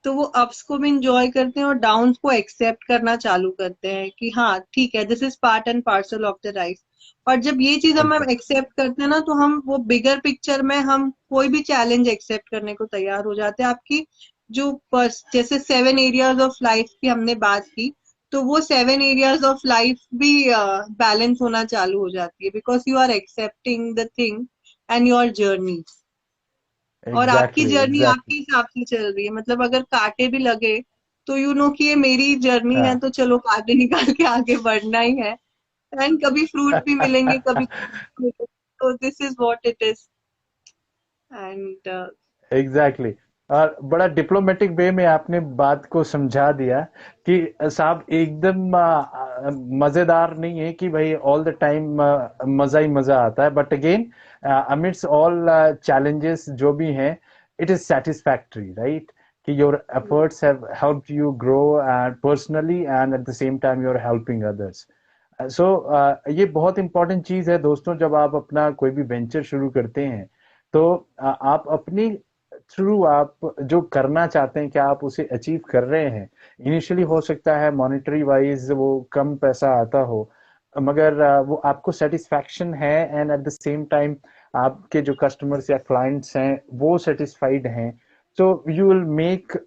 तो वो अप्स को भी इंजॉय करते हैं और डाउन्स को एक्सेप्ट करना चालू करते हैं कि हाँ ठीक है, this is part and parcel of the life. और जब ये चीज हम एग्जैक्ट। एक्सेप्ट करते हैं ना, तो हम वो बिगर पिक्चर में हम कोई भी चैलेंज एक्सेप्ट करने को तैयार हो जाते हैं। आपकी जो जैसे 7 एरियाज ऑफ लाइफ की हमने बात की, तो वो 7 एरियाज ऑफ लाइफ भी बैलेंस होना चालू हो जाती है, because you are accepting the thing and your journey. और आपकी एग्जैक्टली। Journey exactly. आपके हिसाब से चल रही है, मतलब अगर कांटे भी लगे तो यू नो कि ये मेरी जर्नी है, हाँ। तो चलो कांटे निकाल के आगे बढ़ना ही है। एंड कभी फ्रूट भी मिलेंगे, कभी तो this is what it is. And exactly. और बड़ा डिप्लोमेटिक वे में आपने बात को समझा दिया कि साहब एकदम मजेदार नहीं है कि भाई ऑल द टाइम मजा ही मजा आता है, but again amidst all challenges जो भी हैं, इट इज सेटिस्फैक्टरी, राइट? कि your efforts have helped you grow and personally and at the same time you are helping others. So ये बहुत इंपॉर्टेंट चीज है दोस्तों, जब आप अपना कोई भी वेंचर शुरू करते हैं तो आप अपनी थ्रू आप जो करना चाहते हैं, क्या आप उसे अचीव कर रहे हैं? इनिशियली हो सकता है मॉनेटरी वाइज वो कम पैसा आता हो, मगर वो आपको सेटिस्फैक्शन है, and at the same time आपके जो कस्टमर्स या क्लाइंट्स हैं वो सेटिस्फाइड हैं, तो you will make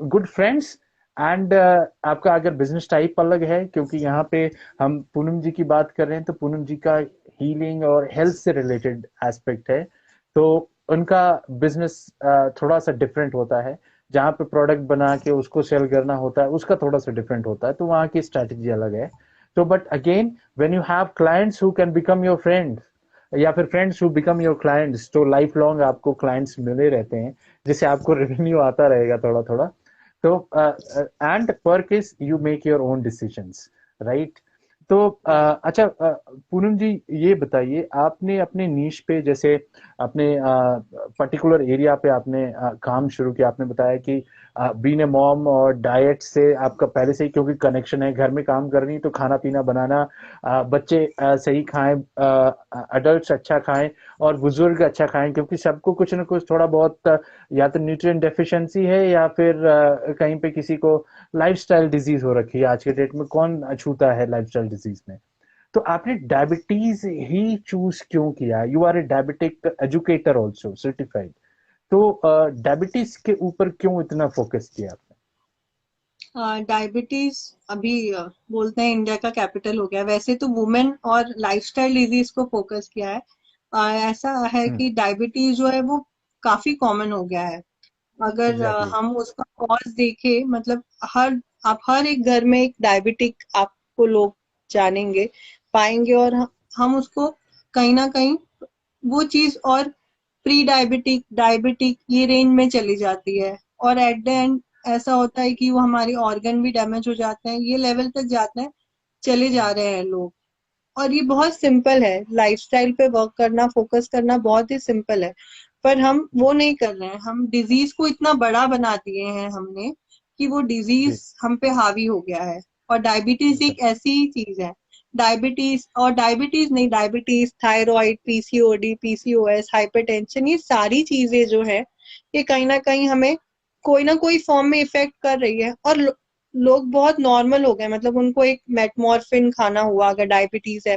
good friends. And आपका अगर बिजनेस टाइप अलग है, क्योंकि यहाँ पे हम पूनम जी की बात कर रहे हैं, तो पूनम जी का हीलिंग और हेल्थ से रिलेटेड एस्पेक्ट है, तो उनका बिजनेस थोड़ा सा डिफरेंट होता है। जहाँ पे प्रोडक्ट बना के उसको सेल करना होता है, उसका थोड़ा सा डिफरेंट होता है, तो वहाँ की स्ट्रैटेजी अलग है। तो but again when you have clients who can become your friends, या फिर friends who become your clients, तो लाइफ लॉन्ग आपको क्लाइंट्स मिले रहते हैं, जिससे आपको रेवेन्यू आता रहेगा थोड़ा थोड़ा। तो एंड पर case you make your own decisions, right? तो अच्छा, पूनम जी ये बताइए, आपने अपने नीश पे, जैसे अपने पर्टिकुलर एरिया पे आपने काम शुरू किया, आपने बताया कि बीन ए मॉम और डाइट से आपका पहले से ही क्योंकि कनेक्शन है, घर में काम करनी तो खाना पीना बनाना, बच्चे सही खाएं, अडल्ट्स अच्छा खाएं और बुजुर्ग अच्छा खाएं, क्योंकि सबको कुछ ना कुछ थोड़ा बहुत या तो न्यूट्रिएंट डेफिशिएंसी है, या फिर कहीं पे किसी को लाइफस्टाइल डिजीज हो रखी है। आज के डेट में कौन अछूता है लाइफस्टाइल डिजीज में? तो आपने डायबिटीज ही चूज क्यों किया? You are a diabetic educator also certified, तो डायबिटीज के ऊपर क्यों इतना फोकस किया आपने? डायबिटीज अभी बोलते हैं इंडिया का कैपिटल हो गया। वैसे तो वुमेन और लाइफस्टाइल डिजीज को फोकस किया है। ऐसा है हम्म। कि डायबिटीज जो है वो काफी कॉमन हो गया है। अगर एग्जैक्टली। हम उसका कॉज देखें, मतलब हर आप हर एक घर में एक डायबिटिक आपको लोग जानेंगे, पाएंगे। और हम उसको कहीं ना कहीं वो चीज और प्री डायबिटिक, डायबिटिक ये रेंज में चली जाती है। और एट द एंड ऐसा होता है कि वो हमारे ऑर्गन भी डैमेज हो जाते हैं, ये लेवल तक जाते हैं, चले जा रहे हैं लोग। और ये बहुत सिंपल है, लाइफस्टाइल पे वर्क करना, फोकस करना बहुत ही सिंपल है। पर हम वो नहीं कर रहे हैं, हम डिजीज को इतना बड़ा बना दिए हैं हमने कि वो जी। डिजीज हम पे हावी हो गया है। और डायबिटीज एक एग्जैक्टली। ऐसी ही चीज है। डायबिटीज और डायबिटीज नहीं, diabetes, thyroid, PCOD, PCOS, hypertension, ये सारी चीजें जो है, ये कहीं ना कहीं हमें कोई ना कोई फॉर्म में इफेक्ट कर रही है। और लोग बहुत नॉर्मल हो गए, मतलब उनको एक मेटमॉर्फिन खाना हुआ अगर डायबिटीज है,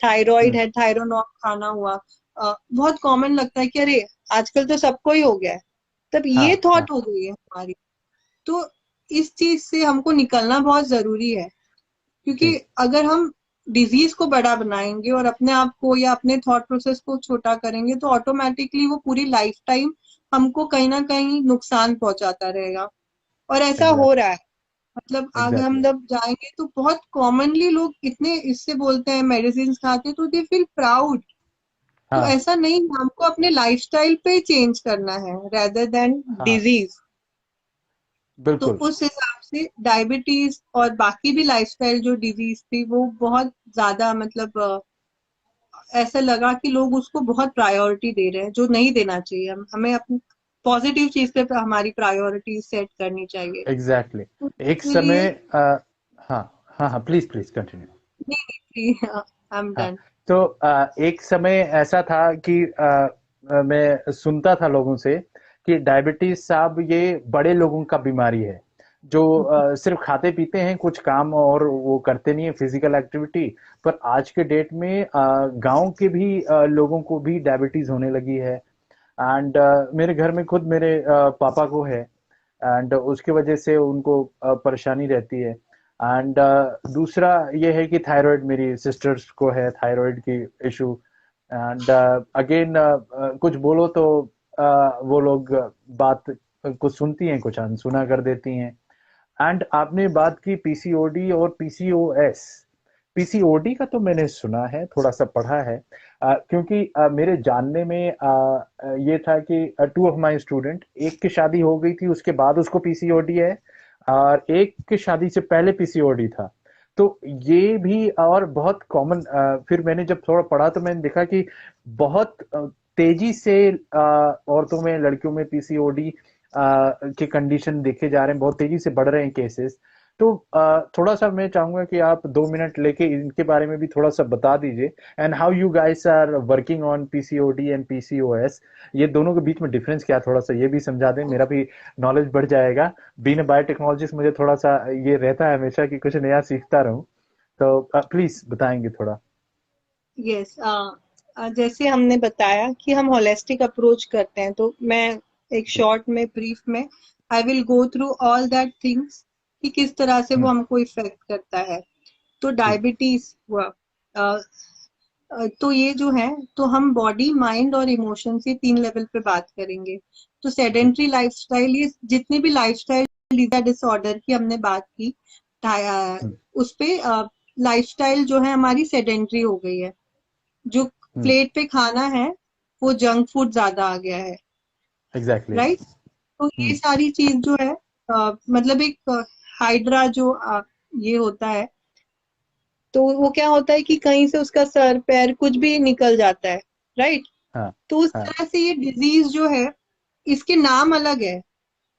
थायराइड हम्म। है थायरोनॉप खाना हुआ, बहुत कॉमन लगता है कि अरे आजकल तो सबको ही हो गया है। तब ये हाँ। हाँ। थॉट हो गई है हमारी। तो इस चीज से हमको निकलना बहुत जरूरी है, क्योंकि जी। अगर हम डिजीज को बड़ा बनाएंगे और अपने आप को या अपने थॉट प्रोसेस को छोटा करेंगे, तो ऑटोमेटिकली वो पूरी लाइफ टाइम हमको कहीं ना कहीं नुकसान पहुंचाता रहेगा। और ऐसा हो एग्जैक्टली। रहा है। मतलब आगे हम एग्जैक्टली। जब जाएंगे तो बहुत कॉमनली लोग इतने इससे बोलते हैं, मेडिसिन खाते हैं तो दे फील प्राउड। तो हाँ। ऐसा नहीं, हमको अपने लाइफस्टाइल पे चेंज करना है रेदर देन हाँ। डिजीज। तो बिल्कुल। उस हिसाब से डायबिटीज और बाकी भी लाइफस्टाइल जो डिजीज थी वो बहुत ज्यादा, मतलब ऐसा लगा कि लोग उसको बहुत प्रायोरिटी दे रहे हैं, जो नहीं देना चाहिए। हमें अपनी पॉजिटिव चीज पे हमारी प्रायोरिटी सेट करनी चाहिए। एग्जैक्टली। तो एक इसलिए समय हाँ। हाँ हाँ, प्लीज प्लीज कंटिन्यू। नहीं, नहीं, आई एम हाँ। डन। तो एक समय ऐसा था कि मैं सुनता था लोगों से कि डायबिटीज साहब ये बड़े लोगों का बीमारी है, जो सिर्फ खाते पीते हैं, कुछ काम और वो करते नहीं है फिजिकल एक्टिविटी। पर आज के डेट में गांव के भी लोगों को भी डायबिटीज होने लगी है। एंड मेरे घर में खुद मेरे पापा को है, एंड उसकी वजह से उनको परेशानी रहती है। एंड दूसरा ये है कि थायराइड, मेरी सिस्टर्स को है थायराइड की इशू। एंड अगेन कुछ बोलो तो वो लोग बात कुछ सुनती हैं, कुछ अनसुना कर देती हैं। एंड आपने बात की पीसीओडी और पीसीओएस। पीसीओडी का तो मैंने सुना है, थोड़ा सा पढ़ा है, क्योंकि मेरे जानने में ये था कि टू ऑफ माय स्टूडेंट, एक की शादी हो गई थी उसके बाद उसको पीसीओडी है, और एक की शादी से पहले पीसीओडी था। तो ये भी और बहुत कॉमन। फिर मैंने जब थोड़ा पढ़ा तो मैंने देखा कि बहुत तेजी से औरतों में, लड़कियों में पीसीओडी के कंडीशन देखे जा रहे हैं, बहुत तेजी से बढ़ रहे हैं केसेस। तो थोड़ा सा मैं चाहूंगा कि आप 2 मिनट लेके इनके बारे में भी थोड़ा सा बता दीजिए, and how you guys are working on PCOD and PCOS. ये दोनों के बीच में डिफरेंस क्या है, थोड़ा सा ये भी समझा दें, मेरा भी नॉलेज बढ़ जाएगा। बीइंग अ बायोटेक्नोलॉजिस्ट मुझे थोड़ा सा ये रहता है हमेशा कि कुछ नया सीखता रहूं। तो प्लीज बताएंगे थोड़ा। यस, जैसे हमने बताया कि हम होलिस्टिक अप्रोच करते हैं, तो मैं एक जी। शॉर्ट में, ब्रीफ में, I will go through all that things कि किस तरह से वो हम्म। हमको इफेक्ट करता है। तो जी। डायबिटीज हुआ, तो ये जो है, तो हम बॉडी, माइंड और इमोशन से 3 लेवल पे बात करेंगे। तो जी। सेडेंट्री लाइफस्टाइल, ये जितने भी लाइफस्टाइल डिसऑर्डर की हमने बात की, हम्म। उस पे लाइफस्टाइल जो है हमारी सेडेंट्री हो गई है। जो हम्म। प्लेट पे खाना है वो जंक फूड ज्यादा आ गया है, एग्जैक्टली। राइट। तो ये हम्म। सारी चीज जो है, मतलब एक हाइड्रा जो ये होता है, तो वो क्या होता है कि कहीं से उसका सर पैर कुछ भी निकल जाता है, राइट। हाँ। तो उस हाँ। तरह से ये डिजीज जो है, इसके नाम अलग है,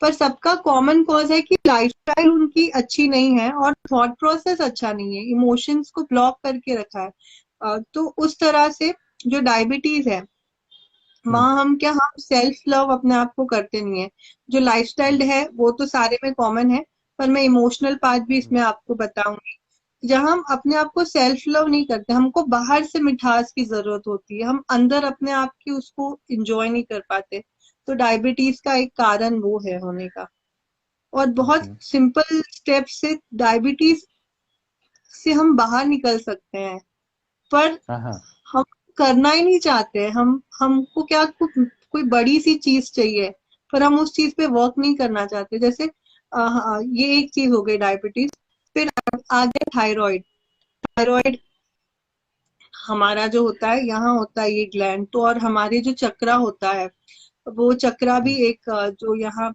पर सबका कॉमन कॉज है कि लाइफस्टाइल उनकी अच्छी नहीं है और थॉट प्रोसेस अच्छा नहीं है, इमोशंस को ब्लॉक करके रखा है। तो उस तरह से जो डायबिटीज है, हम्म। वहाँ हम सेल्फ लव अपने आप को करते नहीं है। जो लाइफस्टाइल हम्म। है वो तो सारे में कॉमन है, पर मैं इमोशनल पार्ट भी हम्म। इसमें आपको बताऊंगी। जहाँ हम अपने आप को सेल्फ लव नहीं करते, हमको बाहर से मिठास की जरूरत होती है, हम अंदर अपने आप की उसको इंजॉय नहीं कर पाते। तो डायबिटीज का एक कारण वो है होने का। और बहुत हम्म। सिंपल स्टेप से डायबिटीज से हम बाहर निकल सकते हैं, पर हाँ। हाँ। हम करना ही नहीं चाहते। हम हमको क्या कोई बड़ी सी चीज चाहिए, पर हम उस चीज पे वर्क नहीं करना चाहते। जैसे ये एक चीज हो गई डायबिटीज। फिर आ गया थायराइड। थायराइड हमारा जो होता है, यहाँ होता है ये ग्लैंड तो, और हमारे जो चक्रा होता है, वो चक्रा भी हम्म। एक जो यहाँ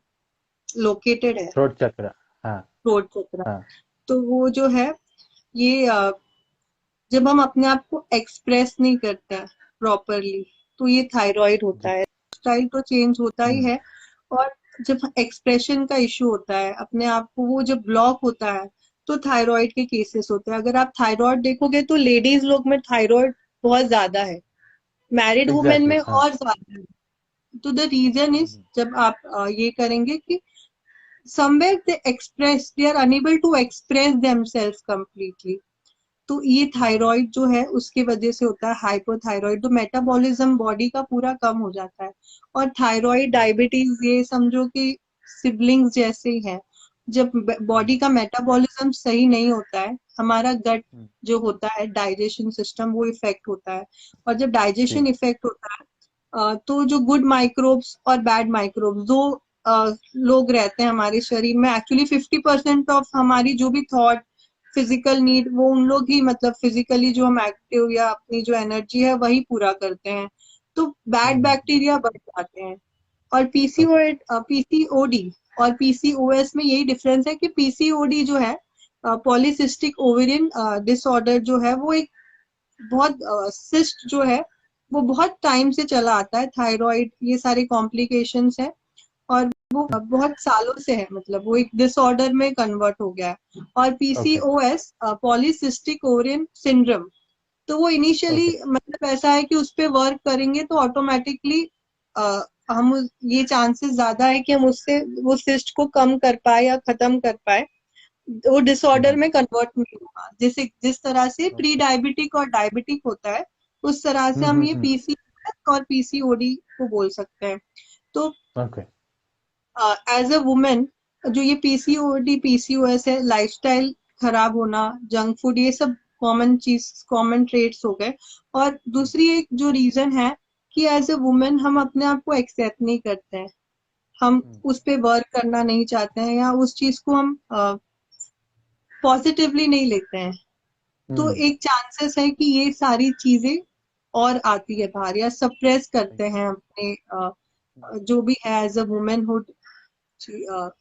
लोकेटेड है, थ्रोट चक्र। हाँ। थ्रोट चक्रा। हाँ। तो वो जो है, ये जब हम अपने आप को एक्सप्रेस नहीं करते हैं प्रॉपरली, तो ये थायराइड होता जी। है। स्टाइल तो चेंज होता ही हम्म। है, और जब एक्सप्रेशन का इशू होता है अपने आप को, वो जब ब्लॉक होता है, तो थायराइड के केसेस होते हैं। अगर आप थायराइड देखोगे तो लेडीज लोग में थायराइड बहुत ज्यादा है, मैरिड वुमेन एग्जैक्टली। में हाँ। और ज्यादा है। तो द रीजन इज, हम्म। जब आप ये करेंगे कि somewhere they are unable to express themselves completely। तो ये हम्म। थायराइड जो है उसकी वजह से होता है हाइपोथायराइड, तो मेटाबॉलिज्म बॉडी का पूरा कम हो जाता है। और थायराइड हम्म। डायबिटीज ये समझो कि सिबलिंग्स जैसे ही है। जब बॉडी हम्म। का मेटाबॉलिज्म सही नहीं होता है, हमारा गट हम्म। जो होता है, डाइजेशन सिस्टम, वो इफेक्ट होता है। और जब जी। डाइजेशन इफेक्ट होता है, तो जो गुड माइक्रोब्स और बैड माइक्रोब्स, दो लोग रहते हैं हमारे शरीर में। एक्चुअली 50% ऑफ हमारी जो भी थॉट, फिजिकल नीड, वो उन लोग ही, मतलब फिजिकली जो हम एक्टिव या अपनी जो एनर्जी है वही पूरा करते हैं। तो बैड बैक्टीरिया बढ़ जाते हैं। और ओके। पीसीओडी और पीसीओएस में यही डिफरेंस है कि पीसीओडी जो है, पॉलीसिस्टिक ओवेरियन डिसऑर्डर जो है, वो एक बहुत सिस्ट जो है, वो बहुत टाइम से चला आता है। थायराइड, ये सारे कॉम्प्लिकेशंस है, और वो बहुत सालों से है, मतलब वो एक डिसऑर्डर में कन्वर्ट हो गया है। और okay. PCOS, polycystic ovarian syndrome, तो वो इनिशियली ओके। मतलब ऐसा है कि उस पे वर्क करेंगे तो ऑटोमेटिकली हम ये चांसेस ज्यादा है कि हम उससे वो सिस्ट को कम कर पाए या खत्म कर पाए, वो डिसऑर्डर में कन्वर्ट नहीं होगा। जैसे जिस तरह से प्री डायबिटिक और डायबिटिक होता है, उस तरह से हम ये पीसीओएस और पीसीओडी को बोल सकते हैं। तो ओके। एज अ वुमेन, जो ये पीसीओडी पीसीओएस है, लाइफस्टाइल खराब होना, जंक फूड, ये सब कॉमन ट्रेट्स हो गए। और दूसरी एक जो रीजन है कि एज अ वुमेन हम अपने आप को एक्सेप्ट नहीं करते हैं, हम उस पे वर्क करना नहीं चाहते हैं, या उस चीज को हम पॉजिटिवली नहीं लेते हैं। तो एक चांसेस है कि ये सारी चीजें और आती है बाहर, या सप्रेस करते हैं अपने जो भी है एज अ वुमेनहुड।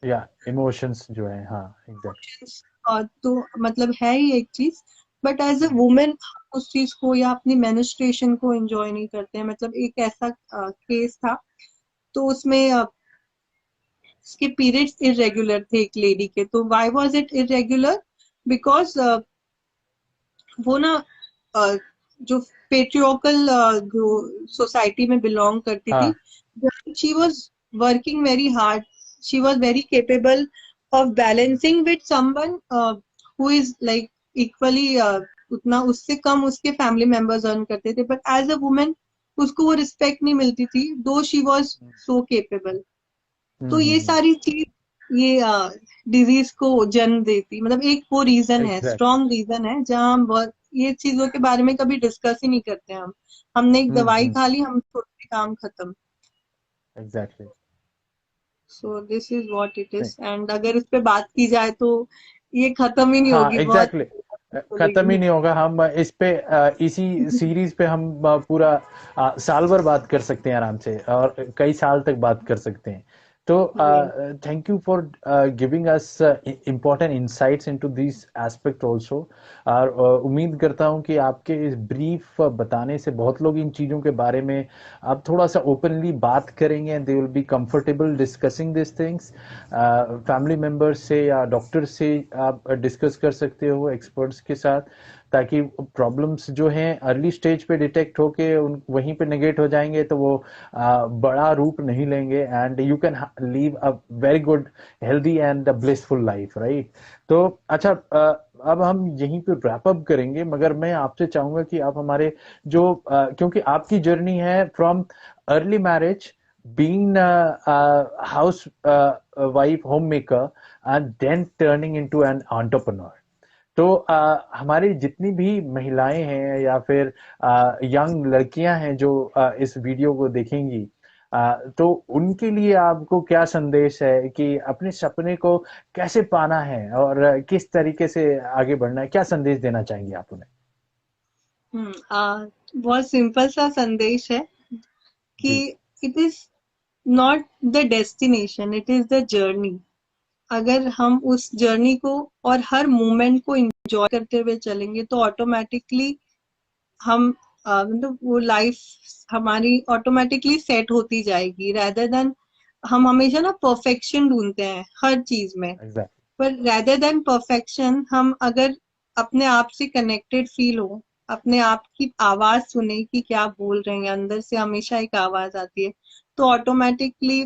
या इमोशंस जो है, हाँ एग्जैक्टली। तो मतलब है ही एक चीज, बट एज अ वुमेन उस चीज को या अपनी मेनिस्ट्रेशन को एंजॉय नहीं करते हैं। मतलब एक ऐसा केस था, तो उसमें उसके पीरियड्स इरेगुलर थे एक लेडी के। तो why was it irregular? Because वो ना जो पेट्रियोकल जो सोसाइटी में बिलोंग करती थी, हाँ। She was working very hard, she was very capable of balancing with someone who is like equally, उतना उससे कम उसके फैमिली मेंबर्स अर्न करते थे, बट एज अ वुमेन उसको वो रिस्पेक्ट नहीं मिलती थी, दो शी वॉज सो केपेबल। तो ये सारी चीज ये डिजीज को जन्म देती, मतलब एक वो रीजन है, एग्जैक्ट। स्ट्रॉन्ग रीजन है, जहाँ हम ये चीजों के बारे में कभी डिस्कस ही नहीं करते हम। हमने एक दवाई खा ली, हम सोचते काम खत्म। Exactly. So this is what it is, and अगर इस पे बात की जाए तो ये खत्म ही नहीं हाँ होगी, बहुत एग्जैक्टली। खत्म ही बोलेगी। नहीं होगा। हम इस पे इसी सीरीज पे हम पूरा साल भर बात कर सकते हैं आराम से, और कई साल तक बात कर सकते हैं। तो जी। Thank you for giving us important insights into this aspect also. और उम्मीद करता हूँ कि आपके इस ब्रीफ बताने से बहुत लोग इन चीज़ों के बारे में अब थोड़ा सा ओपनली बात करेंगे, and they will be comfortable discussing this things. Family members से या डॉक्टर से आप डिस्कस कर सकते हो, एक्सपर्ट्स के साथ, ताकि प्रॉब्लम्स जो हैं अर्ली स्टेज पे डिटेक्ट होके उन वहीं पे नेगेट हो जाएंगे, तो वो बड़ा रूप नहीं लेंगे, and you can leave a very good healthy and blissful life, right. तो अच्छा, अब हम यहीं पे रैप अप करेंगे, मगर मैं आपसे चाहूंगा कि आप हमारे जो क्योंकि आपकी जर्नी है from early marriage, being a house wife, homemaker, and then turning into an entrepreneur. तो हमारी जितनी भी महिलाएं हैं या फिर यंग लड़कियां हैं जो इस वीडियो को देखेंगी, तो उनके लिए आपको क्या संदेश है कि अपने सपने को कैसे पाना है और किस तरीके से आगे बढ़ना है? क्या संदेश देना चाहेंगे आप उन्हें? बहुत सिंपल सा संदेश है कि जी। It is not the destination, it is the journey. अगर हम उस जर्नी को और हर मोमेंट को एंजॉय करते हुए चलेंगे तो ऑटोमेटिकली हम मतलब वो लाइफ हमारी ऑटोमेटिकली सेट होती जाएगी, rather देन हम हमेशा ना परफेक्शन ढूंढते हैं हर चीज में। एग्जैक्ट। पर rather देन परफेक्शन, हम अगर अपने आप से कनेक्टेड फील हो, अपने आप की आवाज सुने कि क्या बोल रहे हैं, अंदर से हमेशा एक आवाज आती है, तो ऑटोमेटिकली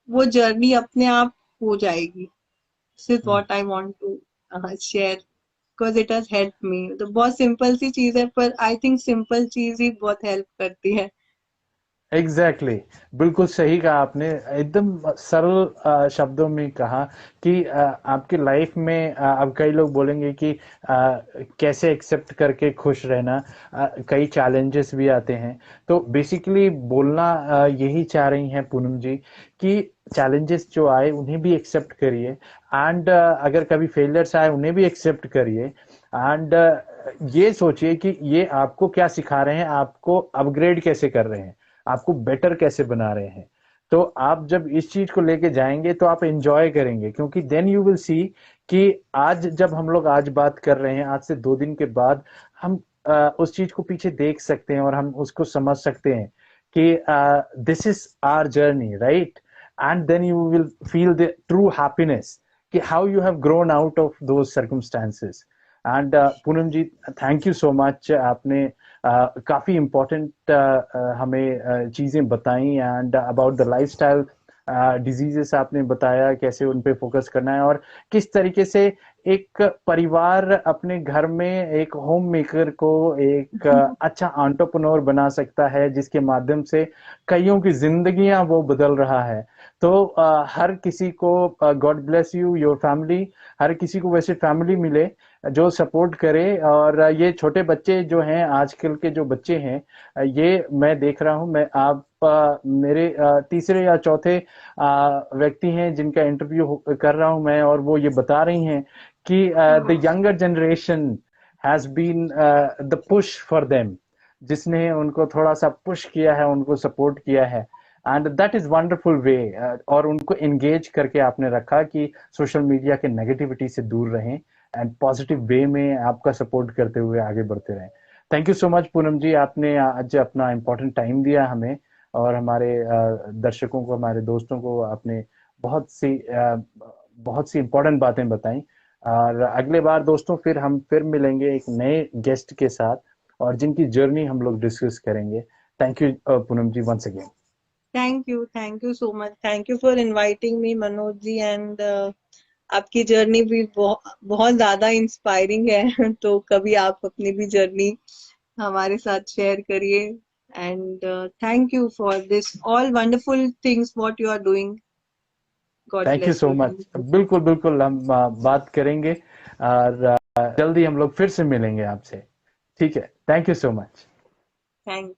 वो जर्नी अपने आप हो जाएगी। This is what I want to share, because it has help me. तो बहुत सिंपल सी चीज है, पर आई थिंक सिंपल चीज ही बहुत हेल्प करती है। Exactly exactly. बिल्कुल सही कहा आपने, एकदम सरल शब्दों में कहा कि आपकी लाइफ में अब कई लोग बोलेंगे कि कैसे एक्सेप्ट करके खुश रहना, कई चैलेंजेस भी आते हैं। तो बेसिकली बोलना यही चाह रही हैं पूनम जी कि चैलेंजेस जो आए उन्हें भी एक्सेप्ट करिए, एंड अगर कभी फेलियर्स आए उन्हें भी एक्सेप्ट करिए, एंड ये सोचिए कि ये आपको क्या सिखा रहे हैं, आपको अपग्रेड कैसे कर रहे हैं, आपको बेटर कैसे बना रहे हैं। तो आप जब इस चीज को लेके जाएंगे तो आप एंजॉय करेंगे, क्योंकि देन यू विल सी कि आज जब हम लोग आज बात कर रहे हैं, आज से 2 दिन के बाद हम उस चीज को पीछे देख सकते हैं और हम उसको समझ सकते हैं कि this is our journey, right. And then you will feel the true happiness कि how you have grown out of those circumstances. And Poonam ji, thank you so much. आपने काफी इम्पोर्टेंट हमें चीजें बताई, and about the lifestyle diseases आपने बताया, कैसे उन पे फोकस करना है, और किस तरीके से एक परिवार अपने घर में एक होम मेकर को एक अच्छा एंटरप्रेन्योर बना सकता है, जिसके माध्यम से कईयों की जिंदगियां वो बदल रहा है। तो हर किसी को, God bless you your family, हर किसी को वैसे फैमिली मिले जो सपोर्ट करे। और ये छोटे बच्चे जो हैं, आजकल के जो बच्चे हैं, ये मैं देख रहा हूँ, मैं आप मेरे तीसरे या चौथे व्यक्ति हैं जिनका इंटरव्यू कर रहा हूं मैं, और वो ये बता रही हैं कि the younger generation has been the push for them, जिसने उनको थोड़ा सा पुश किया है, उनको सपोर्ट किया है, एंड दैट इज वंडरफुल वे। और उनको एंगेज करके आपने रखा कि सोशल मीडिया के नेगेटिविटी से दूर रहें, एंड पॉजिटिव वे में आपका सपोर्ट करते हुए आगे बढ़ते रहें। Thank you so much Poonam ji, आपने आज अपना इम्पोर्टेंट टाइम दिया हमें, और हमारे दर्शकों को, हमारे दोस्तों को आपने बहुत सी इम्पोर्टेंट बातें बताई। और अगले बार दोस्तों फिर हम फिर मिलेंगे एक नए गेस्ट के साथ, और जिनकी जर्नी हम लोग डिस्कस करेंगे। Thank you Poonam ji, once again. Thank you so much, thank you for inviting me Manoj ji. And आपकी जर्नी भी बहुत ज्यादा इंस्पायरिंग है। तो कभी आप अपनी भी जर्नी हमारे साथ शेयर करिए। And thank you for this all wonderful things what you are doing. God thank you bless so you. Much. बिल्कुल बिल्कुल, हम बात करेंगे, और जल्दी हम लोग फिर से मिलेंगे आपसे। ठीक है, thank you so much. Thank